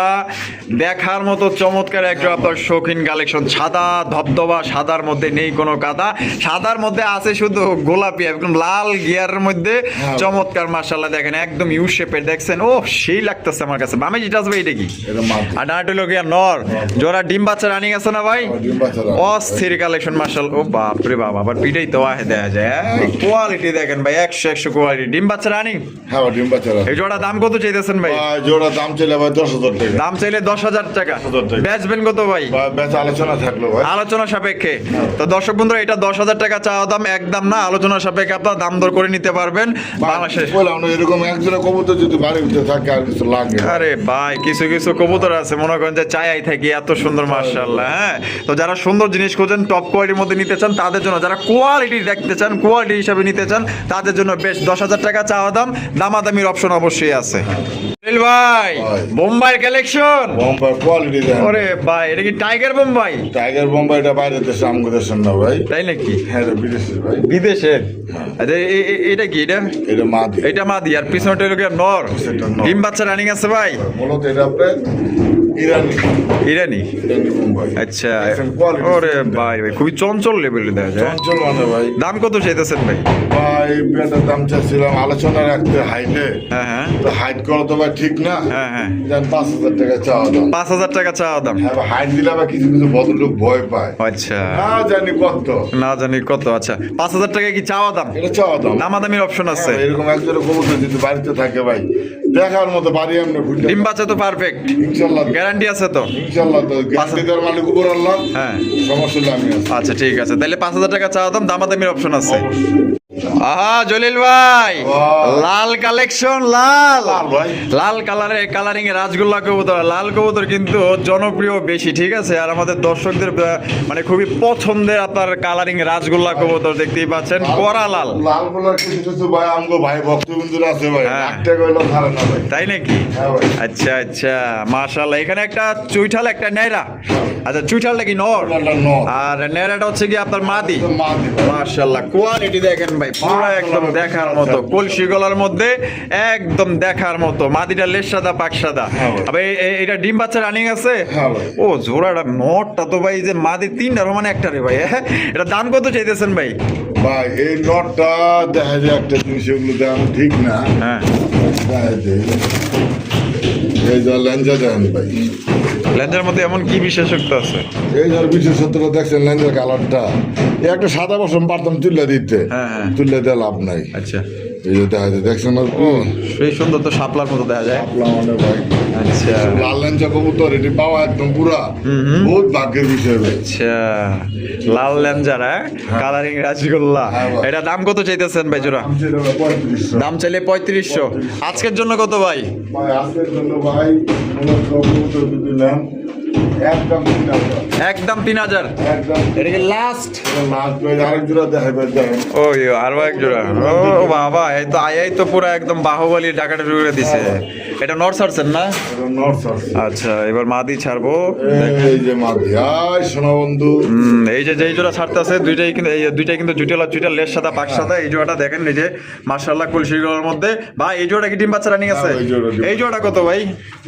দেখার মতো চমৎকার একটা আপনার শৌখিন কালেকশন। সাদা ধবধবা, সাদার মধ্যে নেই কোনো কাদা, সাদার মধ্যে আছে শুধু গোলাপি, একদম লাল গিয়ারের মধ্যে চমৎকার। মাশাআল্লাহ, দেখেন একদম ইউ শেপের, দেখছেন? ও সেই লাগতেছে আমার কাছে। বামে যেটা আসবে এটা কি? এটা মাদি। আর ডানাটা হলো গিয়া নর। জোড়া ডিম বাচ্চা রানিং আছে না ভাই? ডিম বাচ্চা রানিং। অস্থির কালেকশন মাশাআল্লাহ। ও বাপ রে বাপ, আবার পিটাই তো আহে দেয়া যায়। কোয়ালিটি দেখেন ভাই, 100 কোয়ালিটি। ডিম বাচ্চা রানিং। হ্যাঁ ডিম বাচ্চা। এই জোড়া দাম কত চাইতেছেন ভাই? ভাই জোড়া দাম চলে ভাই 10000 টাকা। দাম চাইলে 10,000 টাকা। 10,000 টাকা। বেচবেন কত ভাই? ভাই বেচা আলোচনা থাকলো ভাই। আলোচনা সাপেক্ষে। তো দর্শক বন্ধুরা, এটা 10,000 টাকা চাওয়া দাম, একদম না, আলোচনা সাপেক্ষে আপনার দাম দর করে নিতে পারবেন। বাংলাদেশে বললাম না এরকম এক জোড়া কবুতর যদি বাড়ির ভিতরে থাকে আর কিছু লাগে না। আরে ভাই, কিছু কিছু কবুতর আছে মনে করেন যে চাই থাকি, এত সুন্দর মাশাআল্লাহ। হ্যাঁ, তো যারা সুন্দর জিনিস খোঁজেন, টপ কোয়ালিটির মধ্যে নিতে চান তাদের জন্য, যারা কোয়ালিটি দেখতে চান, কোয়ালিটি হিসাবে নিতে চান তাদের জন্য বেশ 10,000 টাকা চাওয়া দাম, দামাদামির অপশন অবশ্যই আছে। জলিল ভাই, বোম্বাই কালেকশন। বোম্বাই কোয়ালিটি দেন। ওরে ভাই, এটা কি টাইগার বোম্বাই? টাইগার বোম্বাইটা বাইরে দেশে আমগো দেশের না ভাই। তাই নাকি? হ্যাঁ এটা বিদেশের ভাই। বিদেশের? আচ্ছা, এটা কি? এটা মাদি। এটা মাদি, আর পিছনটা হলো কি নর? সেটা নর। ডিম বাচ্চা রানিং আছে ভাই? মূলত এটা আপনার ইরানি ইরানি। ইরানি মুম্বাই। আচ্ছা, দেখেন quality ওরে দেখেন। ভাই ভাই খুবই চঞ্চল লেভেলে দেখা যায়। চঞ্চল মানে ভাই। দাম কত চাইতেছেন ভাই? ভাই পেটার দাম চাচ্ছিলাম আলোচনা রাখতে হাইটে, হ্যাঁ হ্যাঁ তো হাইট করা তো ভাই ঠিক না। হ্যাঁ হ্যাঁ, জান 5,000 টাকা চাওয়া দাম। 5,000 টাকা চাওয়া দাম। হ্যাঁ ভাই, হাইট দিলে আবার কিছু কিছু ভদ্রলোক ভয় পায়, আচ্ছা, না জানি কত। না জানি কত। আচ্ছা, 5,000 টাকা কি চাওয়া দাম? এটা চাওয়া দাম। দামাদামির অপশন আছে? হ্যাঁ, এরকম একজনের কবুতর যদি বাড়িতে থাকে ভাই, দেখার মতো বাড়ি আমরা ঘুরতে ডিম বাচ্চা তো পারফেক্ট, ইনশাল্লাহ। গ্যারান্টি আছে তো? ইনশাল্লাহ তো গ্যারান্টি দেওয়ার মালিক উপর আল্লাহ। হ্যাঁ, সমস্যা হলে আমি আছি। আচ্ছা ঠিক আছে, তাহলে 5,000 টাকা চাওয়া দাম, দামাদামির অপশন আছে। আহা জলিল ভাই, লাল কালেকশন, লাল লাল ভাই। লাল কালারের কালারিং এ রাজগোল্লা কবুতর। লাল কবুতর কিন্তু জনপ্রিয় বেশি, ঠিক আছে। আর আমাদের দর্শকদের মানে খুবই পছন্দের আপনার কালারিং রাজগোল্লা কবুতর দেখতেই পাচ্ছেন, কড়া লাল। লাল গোলার কিছু কিছু ভাই আমগো ভাই ভক্তবিন্দুরা আছে ভাই, হ্যাঁ। একটা কইলো ধারে না ভাই। তাই নাকি? হ্যাঁ ভাই। আচ্ছা আচ্ছা, মাশাআল্লাহ। এখানে একটা চুইঠাল, একটা নেড়া। আচ্ছা, চুইঠালটা কি নর? গোলাটা নর। আর নেড়াটা হচ্ছে কি আপনার মাদি। তো মা দিবে। মাশাআল্লাহ, কোয়ালিটি দেখেন ভাই, পুরো একদম দেখার মতো, কলসি গলার মধ্যে একদম দেখার মতো। মাদিটা লেজ সাদা, পাক সাদা। হ্যাঁ ভাই। আবে এটা ডিম বাচ্চা রানিং আছে? হ্যাঁ ভাই। ও জোড়াটা, নটটা তো ভাই, যে মাদি তিনটা মানে একটা রে ভাই। এটা দাম কত চাইতেছেন ভাই? ভাই এই নটটা দেখা যায় একটা জিনিস, এগুলো দাম ঠিক না। হ্যাঁ, দেখা যায় এই যে লেঞ্জা দেন ভাই, লেন্সের মধ্যে এমন কি বিশেষত্ব আছে? এই ধর বিশেষত্বটা দেখছেন লেঞ্জার কালারটা, এই একটা সাদা বসন পারতাম তুলে দিতে, হ্যাঁ, হ্যাঁ। তুলে দিয়ে লাভ নাই। আচ্ছা, এই যে দেখা যায় দেখছেন না, ও সেই সুন্দর তো শাপলার মতো দেখা যায়। মানে ভাই আচ্ছা লাল লেঞ্জা কবুতর এটি পাওয়া একদম পুরা বহুত ভাগ্যের বিষয় ভাই। আচ্ছা, লাল লেঞ্জার, কালারিং রাজগোল্লা। হ্যাঁ ভাই। এটা দাম কত চাইতেছেন ভাই জোড়া? 3500 দাম চাইলে 3500। আজকের জন্য কত ভাই? ভাই আজকের জন্য ভাই মনে কবুতর যদি নেন একদম 3000, একদম 3,000। একদম এটা কি লাস্ট? লাস্ট ভাই। আরেক জোড়া দেখাবেন দেখেন, ওই আরো এক জোড়া। ও বাবা, এই তো আয়াই তো পুরো একদম বাহুবলী ডাকাটা ঢুকে দিছে। এটা নর্থ সার্চেন না? এটা নর্থ সার্চ। আচ্ছা, এবার মাদি ছাড়বো। এই যে মাদি, আয় সোনা বন্ধু। এই যে যেই জোড়া ছাড়তেছে দুইটাই কিন্তু, এই দুইটাই কিন্তু জুটেলা লেস সাদা, পাক সাদা। এই জোড়াটা দেখেন, এই যে মাশাআল্লাহ কলসিগুলোর মধ্যে। ভাই এই জোড়া কি ডিম বাচ্চা রানিং আছে? হ্যাঁ, এই জোড়া ডিম। এই জোড়া কত ভাই?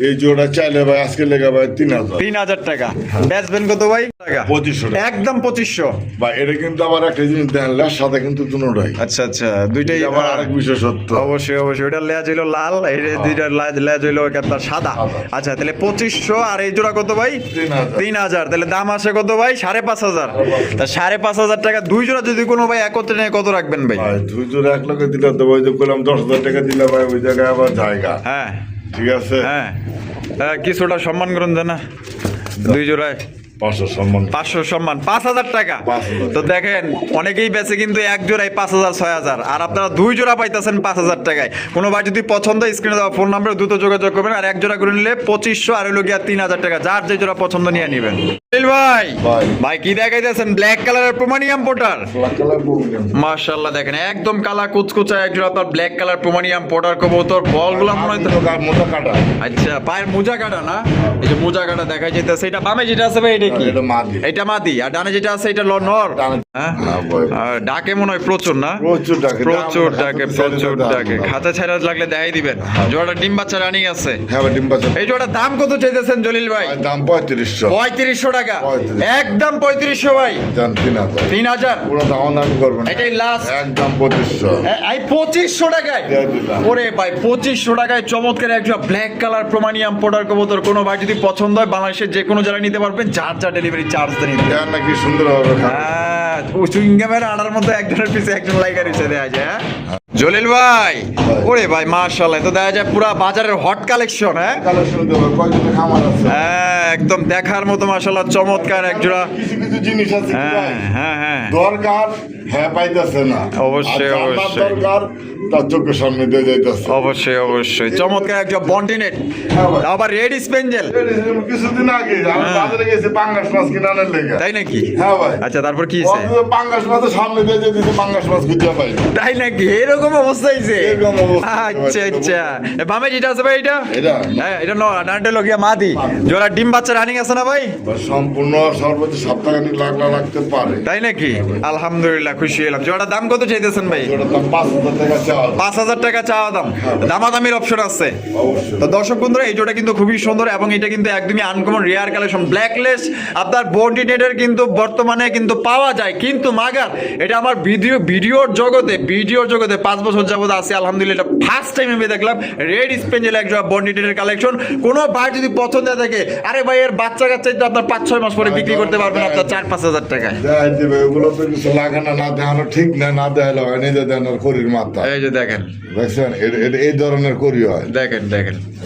এই জোড়া চাইলে ভাই আজকে লেগে ভাই 3000, 3,000 টাকা। বেচবেন কত ভাই? টাকা 2500 টাকা। একদম 2500। ভাই এটা কিন্তু আবার একটা জিনিস দেন, লাশ সাথে কিন্তু দুটোটাই। আচ্ছা আচ্ছা, দুইটাই আবার আরেক বিশেষত্ব। অবশ্যই অবশ্যই। ওটা লেজ হইলো লাল, এই যে দুইটা লেজ হইলো একটা সাদা। আচ্ছা, তাহলে 2500। আর এই জোড়া কত ভাই? 3000। 3,000। তাহলে দাম আসে কত ভাই? 5,500। তা 5,500 টাকা দুই জোড়া যদি কোনো ভাই একত্রে নেয় কত রাখবেন ভাই? ভাই দুই জোড়া এক লগে দিলে তো ওই যে বললাম 10,000 টাকা দিলে ভাই ওই জায়গায় আবার জায়গা। হ্যাঁ ঠিক আছে, হ্যাঁ, কিছুটা সম্মান করুন জানা। দুই জোড়ায় 500 সম্মান। 500 সম্মান, 5,000 টাকা। 5,000। তো দেখেন, অনেকেই বেচে কিন্তু এক জোড়ায় 5,000 6,000, আর আপনারা দুই জোড়া পাইতেছেন 5,000 টাকায়। কোনো ভাই যদি পছন্দ, স্ক্রিনে দেওয়া ফোন নাম্বারে দ্রুত যোগাযোগ করবেন। আর এক জোড়া করে নিলে 2500, আর হইলো গিয়া 3,000 টাকা। যার যে জোড়া পছন্দ নিয়ে নেবেন। ভাই ভাই। ভাই কি দেখাইতেছেন? ব্ল্যাক কালারের প্রোমানিয়াম পোটার। Black colour problem. মাশাআল্লাহ, দেখেন একদম কালা কুচকুচা এক জোড়া আপনার ব্ল্যাক কালার প্রোমানিয়াম পোটার কবুতর। বলগুলো মনে হয় তো, মোটা কাটা। আচ্ছা, পায়ের মোজা কাটা না? এই যে মোজা কাটা দেখা যাইতেছে। এটা বামে যেটা আছে ভাই, এটা কি? এটা মাদি। এটা মাদি। আর ডানে যেটা আছে এটা নর। ডানে। হ্যাঁ? হ্যাঁ ভাই। আর ডাকে মনে হয় প্রচুর না? প্রচুর ডাকে। প্রচুর ডাকে, প্রচুর দাম। ডাকে। খাতা ছাড়া লাগলে দেখাই দিবেন। জোড়াটা ডিম বাচ্চা রানিং আছে। হ্যাঁ ভাই, ডিম বাচ্চা। এই জোড়ার দাম কত চাইতেছেন জলিল ভাই? ভাই দাম 3500। 3500 টাকা। 3500। একদম 3500 ভাই। জান 3000। 3,000। পুরো দাম দামি করবেন। এটাই লাস্ট। একদম 2500। এই 2500 টাকায়? দিয়ে দিলাম। ওরে ভাই, 2500 টাকায় চমৎকার একটা ব্ল্যাক কালার প্রোমানিয়াম পোটার কবুতর। কোনো ভাই যদি পছন্দ হয় বাংলাদেশের যে কোনো জায়গায় নিতে পারবেন, যার যা ডেলিভারি চার্জ দিয়ে নিতে। দেন নাকি সুন্দর হবে। হ্যাঁ, চুইংগামের আড়ার মধ্যে একজনের পিছে একজন লাইগার হিসেবে দেয়া যায়। হ্যাঁ জলিল ভাই, ওরে ভাই মাশাআল্লাহ, তো দেখা যায় পুরা বাজারের হট কালেকশন। হ্যাঁ কালেকশন দেবো, কয়জনের খামার আছে। হ্যাঁ, একদম দেখার মতো মাশাআল্লাহ চমৎকার এক জোড়া। কিছু কিছু জিনিস আছে কি হ্যাঁ ভাই, হ্যাঁ হ্যাঁ, দরকার হ্যাঁ পাইতেছে না। অবশ্যই, আর জানার অবশ্যই। দরকার তার চোখের সামনে দিয়ে যাইতেছে। অবশ্যই অবশ্যই, চমৎকার একজন বন্টিনেট, হ্যাঁ ভাই। আবার রেড স্পেঞ্জেল। কিছুদিন আগে আমি বাজারে গেছি পাঙ্গাস মাছ কিনে আনার লেগে। তাই নাকি? হ্যাঁ ভাই। আচ্ছা, তারপর কি হয়েছে? পাঙ্গাস মাছের সামনে দিয়ে যেতেছে, পাঙ্গাস মাছ খুঁজে পাই। তাই নাকি? এরকম এরকম অবস্থা হয়েছে এরকম অবস্থা। আচ্ছা আচ্ছা বামে যেটা আছে ভাই এটা এটা? হ্যাঁ এটা নাটে লগিয়া মাদি জোড়া ডিম বাচ্চা রানিং আছে না ভাই সম্পূর্ণ সর্বোচ্চ সপ্তাহখানিক লাগতে পারে। তাই নাকি আলহামদুলিল্লাহ খুশি হলাম জোড়া দাম কত চাইতেছেন ভাই ওটার দাম 5,000 টাকা চাওয়া। 5,000 টাকা চাওয়া দাম দামাদামির অপশন আছে অবশ্যই। তো দর্শক বন্ধুরা এই জোড়া কিন্তু খুবই সুন্দর এবং এটা কিন্তু একদমই আনকমন রেয়ার কালেকশন ব্ল্যাকলেস আপনার বন্ডিনেটের কিন্তু বর্তমানে কিন্তু পাওয়া যায় কিন্তু মাগার এটা আমার ভিডিওর জগতে 5 বছর যাবত আছে আলহামদুলিল্লাহ এটা ফার্স্ট টাইম আমি দেখলাম রেড স্পেঞ্জেল এক জোড়া বন্ডিনেটের কালেকশন কোনো ভাই যদি পছন্দ থাকে আরে ভাই এর বাচ্চা কাচ্চা তো আপনার 5-6 মাস পরে বিক্রি করতে পারবেন আপনার 4-5 হাজার টাকায় দেখাই দিবে, ওগুলো তো কিছু লাগে না, না দেখানো ঠিক না, না দেখালে হয় নিজে দেখানোর করির মাথা। এই যে দেখেন দেখছেন এই ধরনের করি হয়। দেখেন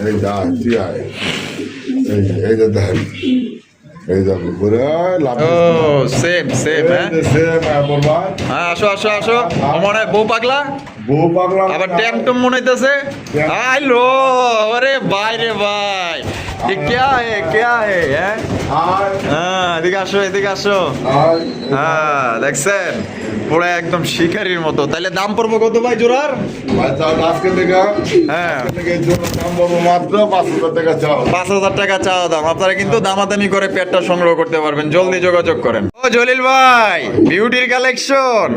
এই যা কি হয়, এই যে দেখেন, এই যে ঘুরে লাভ। ও সেম হ্যাঁ সেম বলবা হ্যাঁ আসো মনে হয় বউ পাগলা বউ পাগলা আবার ট্যামটম মনে হইতেছে আইলো আরে ভাই রে ভাই ये क्या है हैं হ্যাঁ এদিকে আসো হ্যাঁ দেখছেন পুরো একদম শিকারির মতো তাহলে দাম পড়বো কত ভাই জোড়ার ভাই তাহলে আজকে দেখা হ্যাঁ থেকে জন্য দাম বলবো মাত্র 5,000 টাকা চাও। 5,000 টাকা চাওয়া দাম আপনারা কিন্তু দামাদামি করে পেটটা সংগ্রহ করতে পারবেন জলদি যোগাযোগ করেন ও জলিল ভাই বিউটির কালেকশন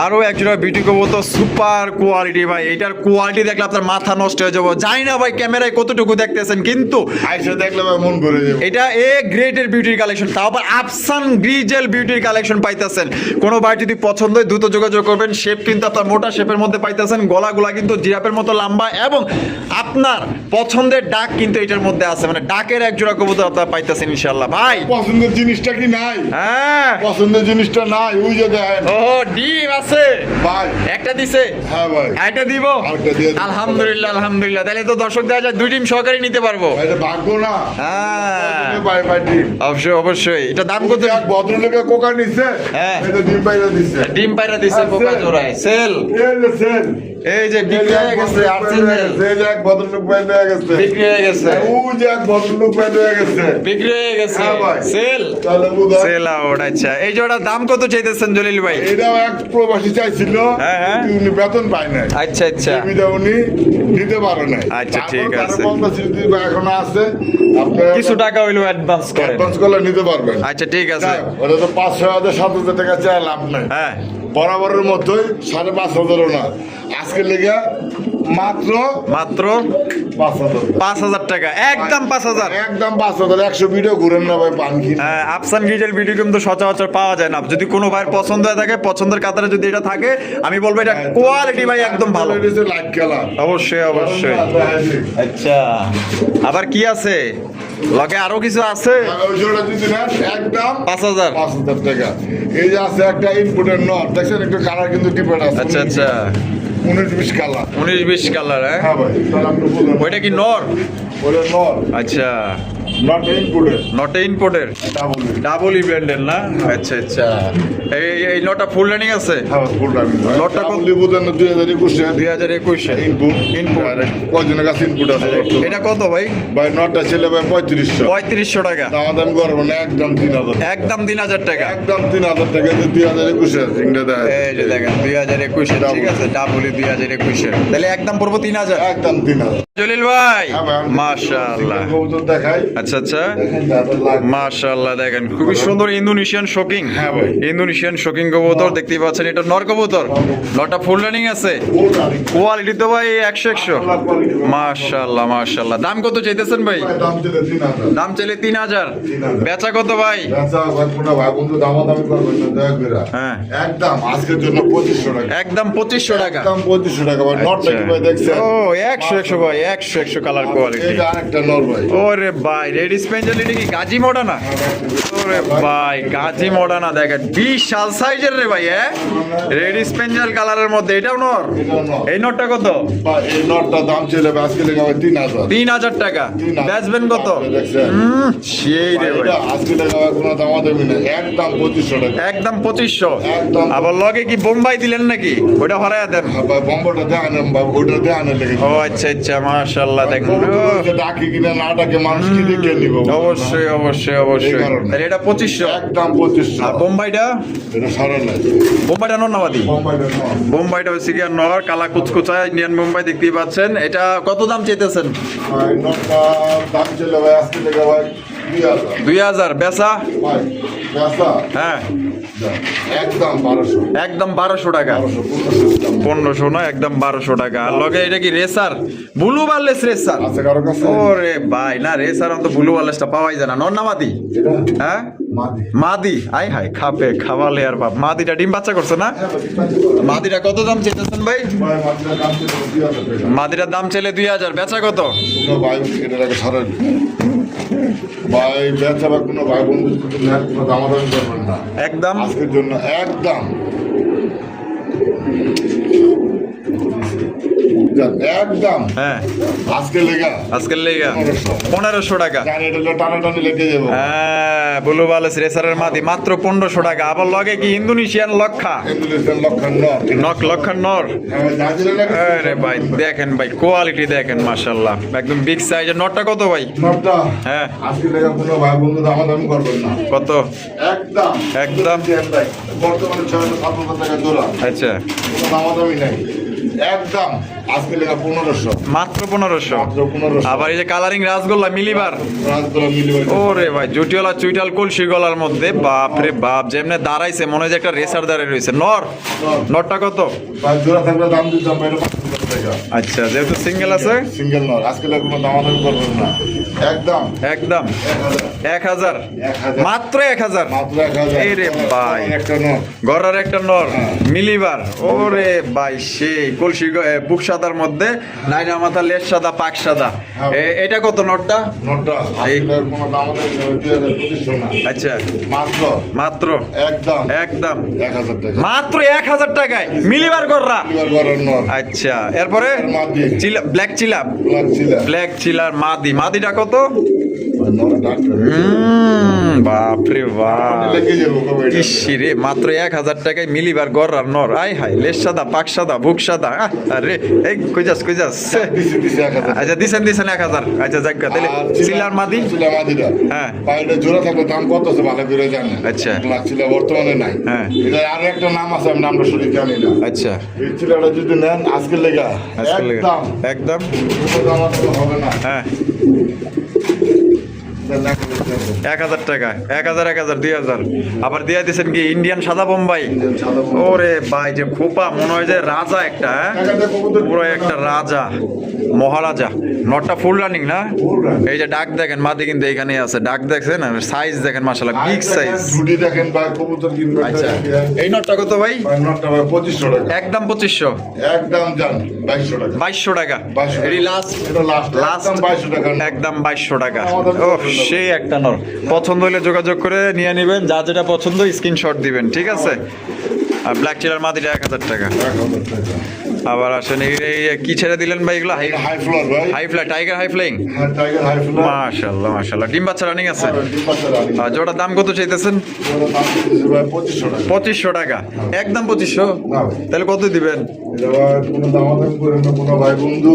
আরো একজোড়া বিউটি কবুতর সুপার কোয়ালিটি ভাই এটার কোয়ালিটি দেখলে আপনার মাথা নষ্ট হয়ে যাবো জানি না ভাই ক্যামেরায় কতটুকু দেখতেছেন কিন্তু আইসা দেখলে ভাই মন করে যাবে। এটা এ গ্রেডের বিউটির কালেকশন তাও আবার আফসান গ্রিজেল বিউটির কালেকশন পাইতেছেন কোনো ভাই যদি পছন্দ হয় দ্রুত যোগাযোগ করবেন শেপ কিন্তু আপনার মোটা শেপের মধ্যে পাইতেছেন গলাগুলা কিন্তু জিরাফের মতো লম্বা এবং আপনার পছন্দের ডাক কিন্তু এটার মধ্যে আছে মানে ডাকের এক জোড়া কবুতর আপনারা পাইতেছেন ইনশাআল্লাহ ভাই পছন্দের জিনিসটা কি নাই? হ্যাঁ পছন্দের জিনিসটা নাই, ওই যে দেখেন ও ডিম আছে ভাই। একটা দিছে হ্যাঁ ভাই, একটা দিব আরেকটা দিয়ে দিন। আলহামদুলিল্লাহ তাহলে তো দর্শক দেখা যায় 2 ডিম সহকারে নিতে পারবো ভাই, এটা ভাগ্য না। হ্যাঁ ভাই ভাই ডিম অবশ্যই এটা দাম কত এক ভদ্রলোকে কোকা নিচ্ছে, হ্যাঁ। এটা ডিম পাইরা দিচ্ছে। ডিম পায়রা দিছে পোকা জোড়ায় সেল এই যে সেল, এই যে বিক্রি হয়ে গেছে আর্সেনাল এই যে এক ভদ্রলোক পাইরা গেছে, বিক্রি হয়ে গেছে ওই যে এক ভদ্রলোক পাইরা গেছে। বিক্রি হয়ে গেছে হ্যাঁ ভাই। সেল তাহলে বুঝা সেল আউট আচ্ছা এই জোড়ার দাম কত চাইতেছেন জলিল ভাই এটাও এক প্রবাসী চাইছিল, হ্যাঁ, হ্যাঁ। কিন্তু উনি বেতন পায় নাই, আচ্ছা সুবিধা উনি দিতে পারে নাই। আচ্ছা, ঠিক তারপর আছে। তারা বলতেছে, যদি এখনো আছে আপনারা কিছু টাকা হইলো অ্যাডভান্স করেন অ্যাডভান্স করলে নিতে পারবেন। আচ্ছা ঠিক আছে যাক, ওটা তো 5,000 7,000 টাকা চাই লাভ নাই। হ্যাঁ বরাবরের মতোই 5,500 না, আজকে লেগে মাত্র মাত্র 5,000 5,000 টাকা একদম 5,000 একদম 5,000। 100 ভিডিও ঘুরেন না ভাই, পান কি হ্যাঁ আফসান গিজেল ভিডিও কিন্তু সচরাচর পাওয়া যায় না যদি কোনো ভাইয়ের পছন্দ হয়ে থাকে পছন্দের কাতারে যদি এটা থাকে আমি বলবো এটা কোয়ালিটি ভাই একদম ভালো লাইট কালার। অবশ্যই আচ্ছা আবার কি আছে লগে আরো কিছু আছে ওই জোড়া যদি নেন একদম 5,000 5,000 টাকা। এই যে আছে একটা ইনপুটের নট, দেখছেন একটু কালার কিন্তু ডিফারেন্ট আছে। আচ্ছা 19-20 কালার। 19-20 কালার হ্যাঁ ভাই, তাহলে আপনি বলুন ওইটা কি নর ওটা নট, আচ্ছা নট ইনপুটের, নট ইম্পোর্টের ডাবল। ডাবল ব্র্যান্ডের না আচ্ছা এই নটা ফুল রানিং আছে হ্যাঁ ফুল টাইম। নটটা কত? ডাবল বুঝেন না 2021 2021 ইনপুট Input। আর কয়জনের কাছে ইনপুট আছে? এটা কত ভাই ভাই নটটা ছিল ভাই 3500। 3500 টাকা দাম করবো না, একদম 3,000। একদম 3,000 টাকা একদম 3,000 টাকা, 2021 সিংটা দেয়। এই যে দেখেন 2021 ঠিক আছে ডাবলি 2021 তাহলে একদম পড়বো 3,000 একদম 3,000। জলিল ভাই হ্যাঁ ভাই, মাশাআল্লাহ কবুতর দেখাই, আচ্ছা দেখেন যাদের লাগবে। মাশাআল্লাহ দেখেন খুবই সুন্দর ইন্দোনেশিয়ান শোকিং হ্যাঁ ভাই। ইন্দোনেশিয়ান শোকিং কবুতর দেখতেই পাচ্ছেন এটা নর কবুতর নটা ফুল রানিং আছে ফুল রানিং। কোয়ালিটি তো ভাই 100 মাশাআল্লাহ দাম কত চাইতেছেন ভাই ভাই, দাম ছিল 3,000। দাম চাইলে 3,000 3,000 বেচা কত ভাই আচ্ছা ভাই, কোনো ভাই বন্ধু দামাদামি করবেন না, দয়া করে। হ্যাঁ। একদম আজকের জন্য 2,500 টাকা। একদম 2,500 টাকা একদম 2,500 টাকা ভাই। নটটা কি ভাই দেখছেন? ও 100 ভাই 100 কালার কোয়ালিটি এটা আরেকটা নর ভাই। ওরে ভাই রেড স্পেঞ্জালিটি কি গাজি মডানা ওরে ভাই গাজি মডানা দেখেন বিশাল সাইজের রে ভাই রেড স্পেঞ্জাল কালারের মধ্যে এটাও নর এটাও নর। এই নটটা কত ভাই, এই নটটা দাম ছিল ভাই আজকে লেগে ভাই 3,000। 3,000 টাকা 3,000 বেচবেন কত দেখছেন? সেই রে ভাই এটা আজকে লেগে ভাই কোনো দামাদামি নেই, একদম 2,500 টাকা। একদম 2,500 একদম। আবার লগে কি বোম্বাই দিলেন নাকি ওটা হরায়া দেন হ্যাঁ ভাই, বম্বটা দেখানো ভাই, ওটা দেখানো লেগে। ও আচ্ছা মাশাআল্লাহ দেখেন ও, ডাকি কিনা না ডাকে মানুষ কি দেখে দিয়ে নিব অবশ্যই অবশ্যই এই অবশ্যই কারণে। তাহলে এটা 2500 একদম 2500 আর বোম্বাইটা এটা সারা নাই বোম্বাইটা নন্নাবাদি কোম্পানিটা নয় বোম্বাইটা হচ্ছে গিয়ে নর কালা কুচকুচা ইন্ডিয়ান বোম্বাই দেখতেই পাচ্ছেন এটা কত দাম চাইতেছেন ভাই নটটা দাম ছিল ভাই আজকে লেগে ভাই 2000 2000 বেচা ভাই ব্যবসা হ্যাঁ একদম 1200 একদম 1200 টাকা 1200 1500 না একদম 1200 টাকা আর লগে এটা কি রেসার ব্লু বারলেস রেসার আছে কারো কাছে ওরে ভাই না রেসার তো ব্লু বারলেসটা পাওয়াই যায় না নন্নামাদি এটা হ্যাঁ মাদি মাদি আই হাই খাপে খাওয়ালে আর বাপ মাদিটা ডিম বাচ্চা করছে না হ্যাঁ ভাই মাদিটা কত দাম চাইতেছেন ভাই ভাই মাদিটার দাম ছিল 2000 টাকা মাদিটার দাম চাইলে 2000 বেচা কত কোনো ভাই এটার আগে সারা ভাই বেচা বা কোনো ভাই বন্ধু যদি নেন কোনো দামাদামি করবেন না একদম আজকের জন্য একদম যান, একদম হ্যাঁ আজকে লেগা আজকের লেগা 1500 টাকা জানি এটা হলো টানাটানি লেগে যাবো হ্যাঁ ব্লু বারলেস রেসারের মাদি মাত্র 1500 টাকা আবার লগে কি ইন্দোনেশিয়ান লক্ষা ইন্দোনেশিয়ান লক্ষণ নর নক লক্ষণ নর হ্যাঁ, জাজিরা লাগে। আরে ভাই দেখেন ভাই কোয়ালিটি দেখেন মাশাআল্লাহ একদম বিগ সাইজের নটটা কত ভাই নরটা হ্যাঁ আজকে লেগা কোনো ভাই বন্ধু দামাদামি করবেন না কত একদম একদম। ভাই বর্তমানে 600-700 টাকা জোড়া আচ্ছা কোনো দামাদামি নাই একদম আজকে লেগা 1500 মাত্র 1500 মাত্র 1500 আবার এই যে কালারিং রাসগোল্লা মিলিবার রাজগোলা মিলিবাই ওরে ভাই জুটিওয়ালা চুইটাল কলসি গলার মধ্যে বাপ রে বাপ যেমনে দাঁড়াইছে মনে হয় যে একটা রেসার দাঁড়িয়ে রয়েছে নর নরটা কত ভাই জোড়া থাকলে দাম দিতাম ভাই এটা 500 টাকা আচ্ছা যেহেতু সিঙ্গেল আছে সিঙ্গেল নর আজকে লেগা কোনো দামাদামি করবেন না একদম একদম 1000 1000 মাত্র 1000 মাত্র 1000 এই রে ভাই। একটা নর গড়ার একটা নর মিলিবার ওরে ভাই সেই কলসি বুক সাদার মধ্যে নাইরা মাথা লেজ সাদা পাক সাদা এটা কত নটটা নরটা আজকে লেগা কোনো দামাদামি করবেন 2500 না আচ্ছা মাত্র মাত্র একদম একদম 1000 টাকা মাত্র 1000 টাকায় মিলিবার গড়রা এবার বড় নর আচ্ছা এরপরে মাদি চিলা ব্ল্যাক চিলা লাগছিল ব্ল্যাক চিলার মাদি মাদিটা কত নর ডাক্তার বাপরে বাপ লেগে যাবো কবে এটা? ইসিরে মাত্র 1000 টাকায় মিলিবার গড়ার নর আই হাই লেজ সাদা পাক সাদা বুক সাদা আরে এই কইজাস দিছি 1000 আচ্ছা দিছেন 1000 আচ্ছা যাক তাহলে আর চিলার মাদি চিলা মাদিটা হ্যাঁ পাইলে জোড়া থাকলে দাম কত আছে ভালো করে জানেন আচ্ছা। লাগছিল বর্তমানে নাই হ্যাঁ। এটা আর একটা নাম আছে আমি নামটা সঠিক জানি না আচ্ছা এই চিলাটা যদি নেন আজকে লেগা আজকে লেগে। একদম একদম কোনো দাম আর কোনো হবে না হ্যাঁ দেন না করে দেবো। 1000 টাকা 1000 2000 আবার দিয়ে দিয়েছেন কি ইন্ডিয়ান সাদা বোম্বাই সাদা বোম্বাই। ওরে ভাই যে খোপা মনে হয় যে রাজা একটা হ্যাঁ টাকাটা কবুতর পুরো একটা রাজা মহারাজা নটটা ফুল রানিং না Full running। এই যে ডাক দেখেন মাদি কিন্তু এখানে আছে ডাক দেখছেন আর সাইজ দেখেন মাশাআল্লাহ বিগ দেখেন, সাইজ ঝুটি দেখেন বা কবুতর কিনবেন আচ্ছা এই নটটা কত ভাই ভাই নটটা ভাই 2500 টাকা একদম 2500 একদম জান 2200 টাকা 2200 টাকা 2200 এটি লাস্ট এটা লাস্ট লাস্ট একদম 2200 টাকা একদম 2200 টাকা আমাদের ও সেই একটা নর পছন্দ হলে যোগাযোগ করে নিয়ে নেবেন যা যেটা পছন্দ স্ক্রিনশট দিবেন ঠিক আছে আর ব্ল্যাক চিলার মাদিটা 1000 টাকা 1000 টাকা আবার আসেন এই কি ছেড়ে দিলেন ভাই এগুলো হাই হাই ফ্লোর ভাই high fly tiger high flying হ্যাঁ টাইগার হাই ফ্লোর মাশাআল্লাহ মাশাআল্লাহ ডিম বাচ্চা রানিং আছে ভাই আর জোড়ার দাম কত চাইতেছেন 2500 টাকা 2500 টাকা একদম 2500 না ভাই তাহলে কত দিবেন এটা ভাই কোনো দামাদামি করেন না কোনো ভাই বন্ধু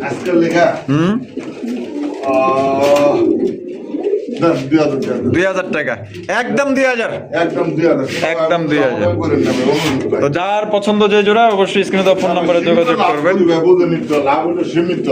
আজকাল লেখা হুম দেন 2000 টাকা 2000 টাকা একদম 2000 একদম 2000 একদম 2000 দামাদামি করেন না ভাই অনুরোধ ভাই। তো যার পছন্দ যে জোড়া অবশ্যই স্ক্রিনে দেওয়া ফোন নম্বরে যোগাযোগ লাভ করবেন করি ভাই, বুঝে নিতে হবে, লাভ হলো সীমিত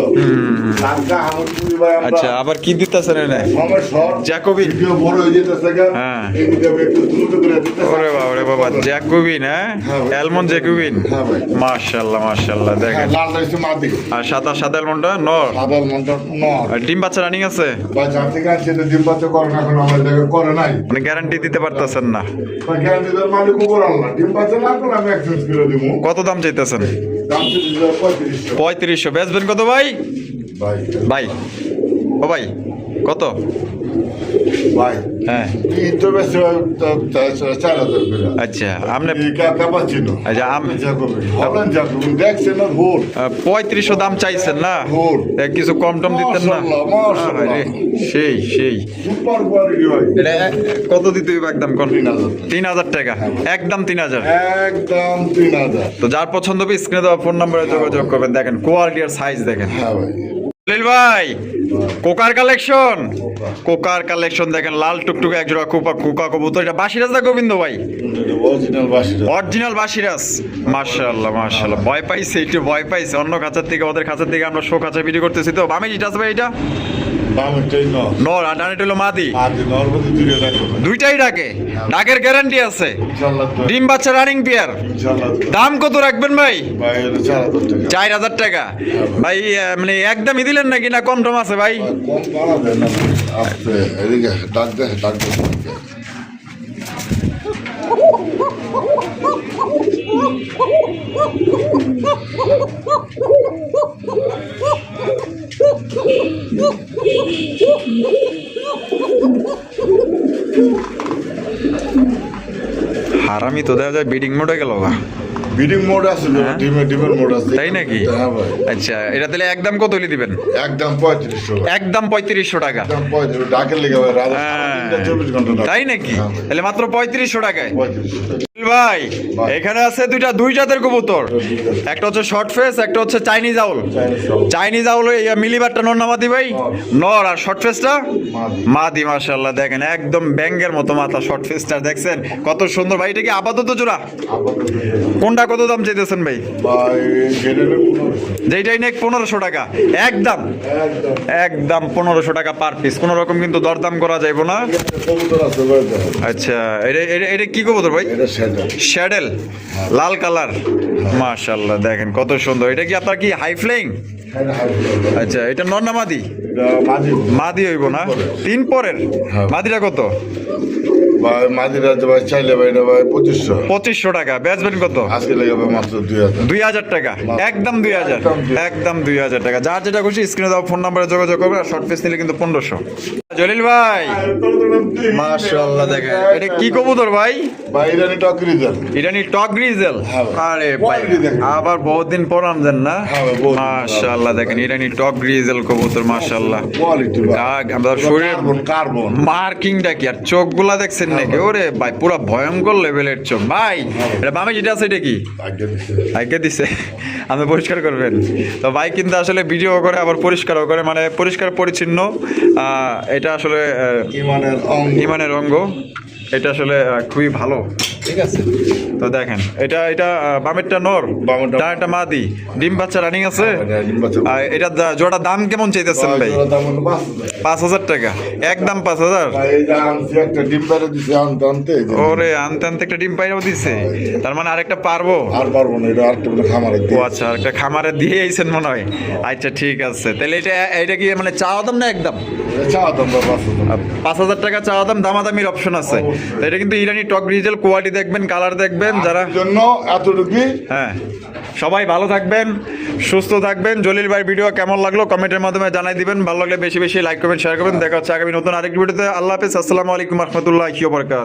লাভটা আমার করি ভাই আমরা আচ্ছা আবার কি দিতেছেন এনে সময় শর্ট জ্যাকোবি ভিডিও বড় হয়ে যেতেছে গা হ্যাঁ। এই ভিডিও একটু দ্রুত করে দিতে ওরে বাবা রে বাবা জ্যাকোবিন হ্যাঁ হ্যাঁ ভাই। অ্যালমন্ড জ্যাকোবিন হ্যাঁ ভাই। মাশাআল্লাহ মাশাআল্লাহ দেখেন লালটা হচ্ছে মাদি আর সাদা সাদা অ্যালমন্ডটা নর সাদা মনটা নর আর ডিম বাচ্চা রানিং আছে ভাই যার থেকে আসছে এটা ডিম বাচ্চা করে না এখন আমার জায়গায় করে নাই মানে গ্যারান্টি দিতে পারতেছেন না ভাই গ্যারান্টিদের মালিক উপর আল্লাহ ডিম বাচ্চা না করে আমি এক্সচেঞ্জ করে দিব কত দাম চাইতেছেন দাম ছিল 3500 3500 বেচবেন কত ভাই ভাই ভাই ও ভাই কত ভাই হ্যাঁ এই তো বেশ 4000 করে আচ্ছা আপনি এই ক্যাপাচিনো আচ্ছা আমি হলেন যাকবি দেখছেন না ভোর 3500 দাম চাইছেন না ভোর কিছু কম টম দিতেন না মাশাআল্লাহ, মাশাআল্লাহ। আরে, সেই সেই সুপার কোয়ালিটি ভাই এটা কত দিতে হবে একদম কোন 3000 3000 টাকা একদম 3000 একদম 3000 তো যার পছন্দ হবে স্ক্রিনে দেওয়া ফোন নম্বরে যোগাযোগ করবেন দেখেন কোয়ালিটি আর সাইজ দেখেন হ্যাঁ ভাই জলিল ভাই কোকার কালেকশন দেখেন, লাল টুকটুকে একজোড়া কোকা কবুতর। এটা বাসিরাজ না গোবিন্দ ভাই? অরিজিনাল বাসিরাজ। মাশাআল্লাহ মাশাআল্লাহ, ভয় পাইছে, একটু ভয় পাইছে অন্য খাঁচার থেকে, ওদের খাঁচার থেকে আমরা শো খাঁচা ভিডিও করতেছি তো। বামে যেটা আছে ভাই এটা নর, আর ডানেটা হলো মাদি। দুইটাই ডাকে, ডাকের গ্যারান্টি আছে, ডিম বাচ্চা রানিং পেয়ার। দাম কত রাখবেন ভাই? 4,000 টাকা ভাই। মানে একদমই দিলেন নাকি না কম টম আছে ভাই? হারামি তো দেখা যায় বিডিং মোডে গেল। বিডিং মোড আছে, ডিমের মোড আছে। তাই নাকি? হ্যাঁ ভাই। আচ্ছা, এটা তাহলে একদম কত হলে দিবেন? একদম 3500। একদম 3500 টাকা। একদম 3500 ডাকের লেগে ভাই, রাত 24 ঘন্টা ডাক। তাই নাকি? হ্যাঁ ভাই। তাহলে মাত্র 3500 টাকায়। 3500 টাকা। ভাই এখানে আছে দুই জাতের কবুতর, একটা হচ্ছে শর্ট ফেস, একটা হচ্ছে চাইনিজ আউল। চাইনিজ আউল মিলিবারটা নর না মাদি ভাই? নর। আর শর্ট ফেসটা মাদি। মাশাআল্লাহ দেখেন একদম ব্যাঙ্গের মতো মাথা, শর্ট ফেসটা দেখছেন কত সুন্দর ভাই। এটা কি আপাতত জোড়া? কোনটা কত দাম চাইতেছেন ভাই? ভাই যেটাই নেক 1500 টাকা একদম। একদম 1500 টাকা পার পিস, কোনো রকম কিন্তু দরদাম করা যাইব না। কবুতর আছে ভাই। আচ্ছা, এটা কি কবুতর ভাই? এটা শ্যাডেল, লাল কালার। মাশাআল্লাহ দেখেন কত সুন্দর। এটা কি আপনার কি হাই ফ্লাইং? আচ্ছা, এটা নর না মাদি? মাদি হইব না, 3 পরের। মাদিটা কত ভাই? মাদিরা ভাই চাইলে ভাই এটা ভাই 2500। 2500 টাকা। বেচবেন কত? আজকে লেগে মাত্র 2000। 2000 টাকা একদম 2000। একদম 2000 টাকা। যার যেটা খুশি স্ক্রিনে দাও ফোন নাম্বারে যোগাযোগ করবে। আর শর্ট পিস নিলে কিন্তু 1500। জলিল ভাই মাশাআল্লাহ দেখেন এটা কি কবুতর ভাই? ভাই ইরানি টক রিজাল। ইরানি টক গ্রিজেল। আরে ভাই আবার বহুত দিন পর আমছেন না? মাশাআল্লাহ দেখেন ইরানি টক গ্রিজেল কবুতর। মাশাআল্লাহ কোয়ালিটি ভাই। আমরা শরীরে কার্বন মার্কিংটা কি আর চোখগুলা দেখছেন নাকি? ওরে ভাই পুরো ভয়ঙ্কর লেভেলের চোখ ভাই। এটা বামে যেটা আছে এটা কি? আগে দিছে, আপনি পরিষ্কার করবেন তো ভাই। কিন্তু আসলে ভিডিও করে আবার পরিষ্কারও করে, মানে পরিষ্কার পরিচ্ছন্ন। এটা আসলে ইমানের অঙ্গ। এটা আসলে খুবই ভালো, ঠিক আছে। তো দেখেন এটা বামেরটা নর, ডানেরটা মাদি। ডিম বাচ্চা রানিং আছে। এটা জোড়া দাম কেমন চাইতেছেন ভাই? 5000 টাকা একদম 5000। ওরে আনতে আনতে একটা ডিম পাইরাও দিছে, তার মানে আরেকটা পারবো? আর পারবো না, এটা আরেকটা খামারে। ও আচ্ছা, আরেকটা খামারে দিয়ে আইছেন মনে হয়। আচ্ছা ঠিক আছে, তাহলে এটা কি মানে চাওয়া দাম না একদম? 5000 টাকা চাওয়া দাম, দামাদামির অপশন আছে। এটা কিন্তু ইরানি টক গ্রিজেল, কোয়ালিটি দেখবেন, কালার দেখবেন। যারা জন্য এতটুকু। হ্যাঁ, সবাই ভালো থাকবেন, সুস্থ থাকবেন। জলিল ভাই ভিডিও কেমন লাগলো কমেন্টের মাধ্যমে জানাই দিবেন। ভালো লাগলে বেশি বেশি লাইক করবেন, শেয়ার করবেন। দেখা হচ্ছে আগামী নতুন আরেকটি ভিডিওতে। আল্লাহ হাফেজ, আসসালামু আলাইকুম রহমতুল্লাহি ওয়া বারাকাতুহু।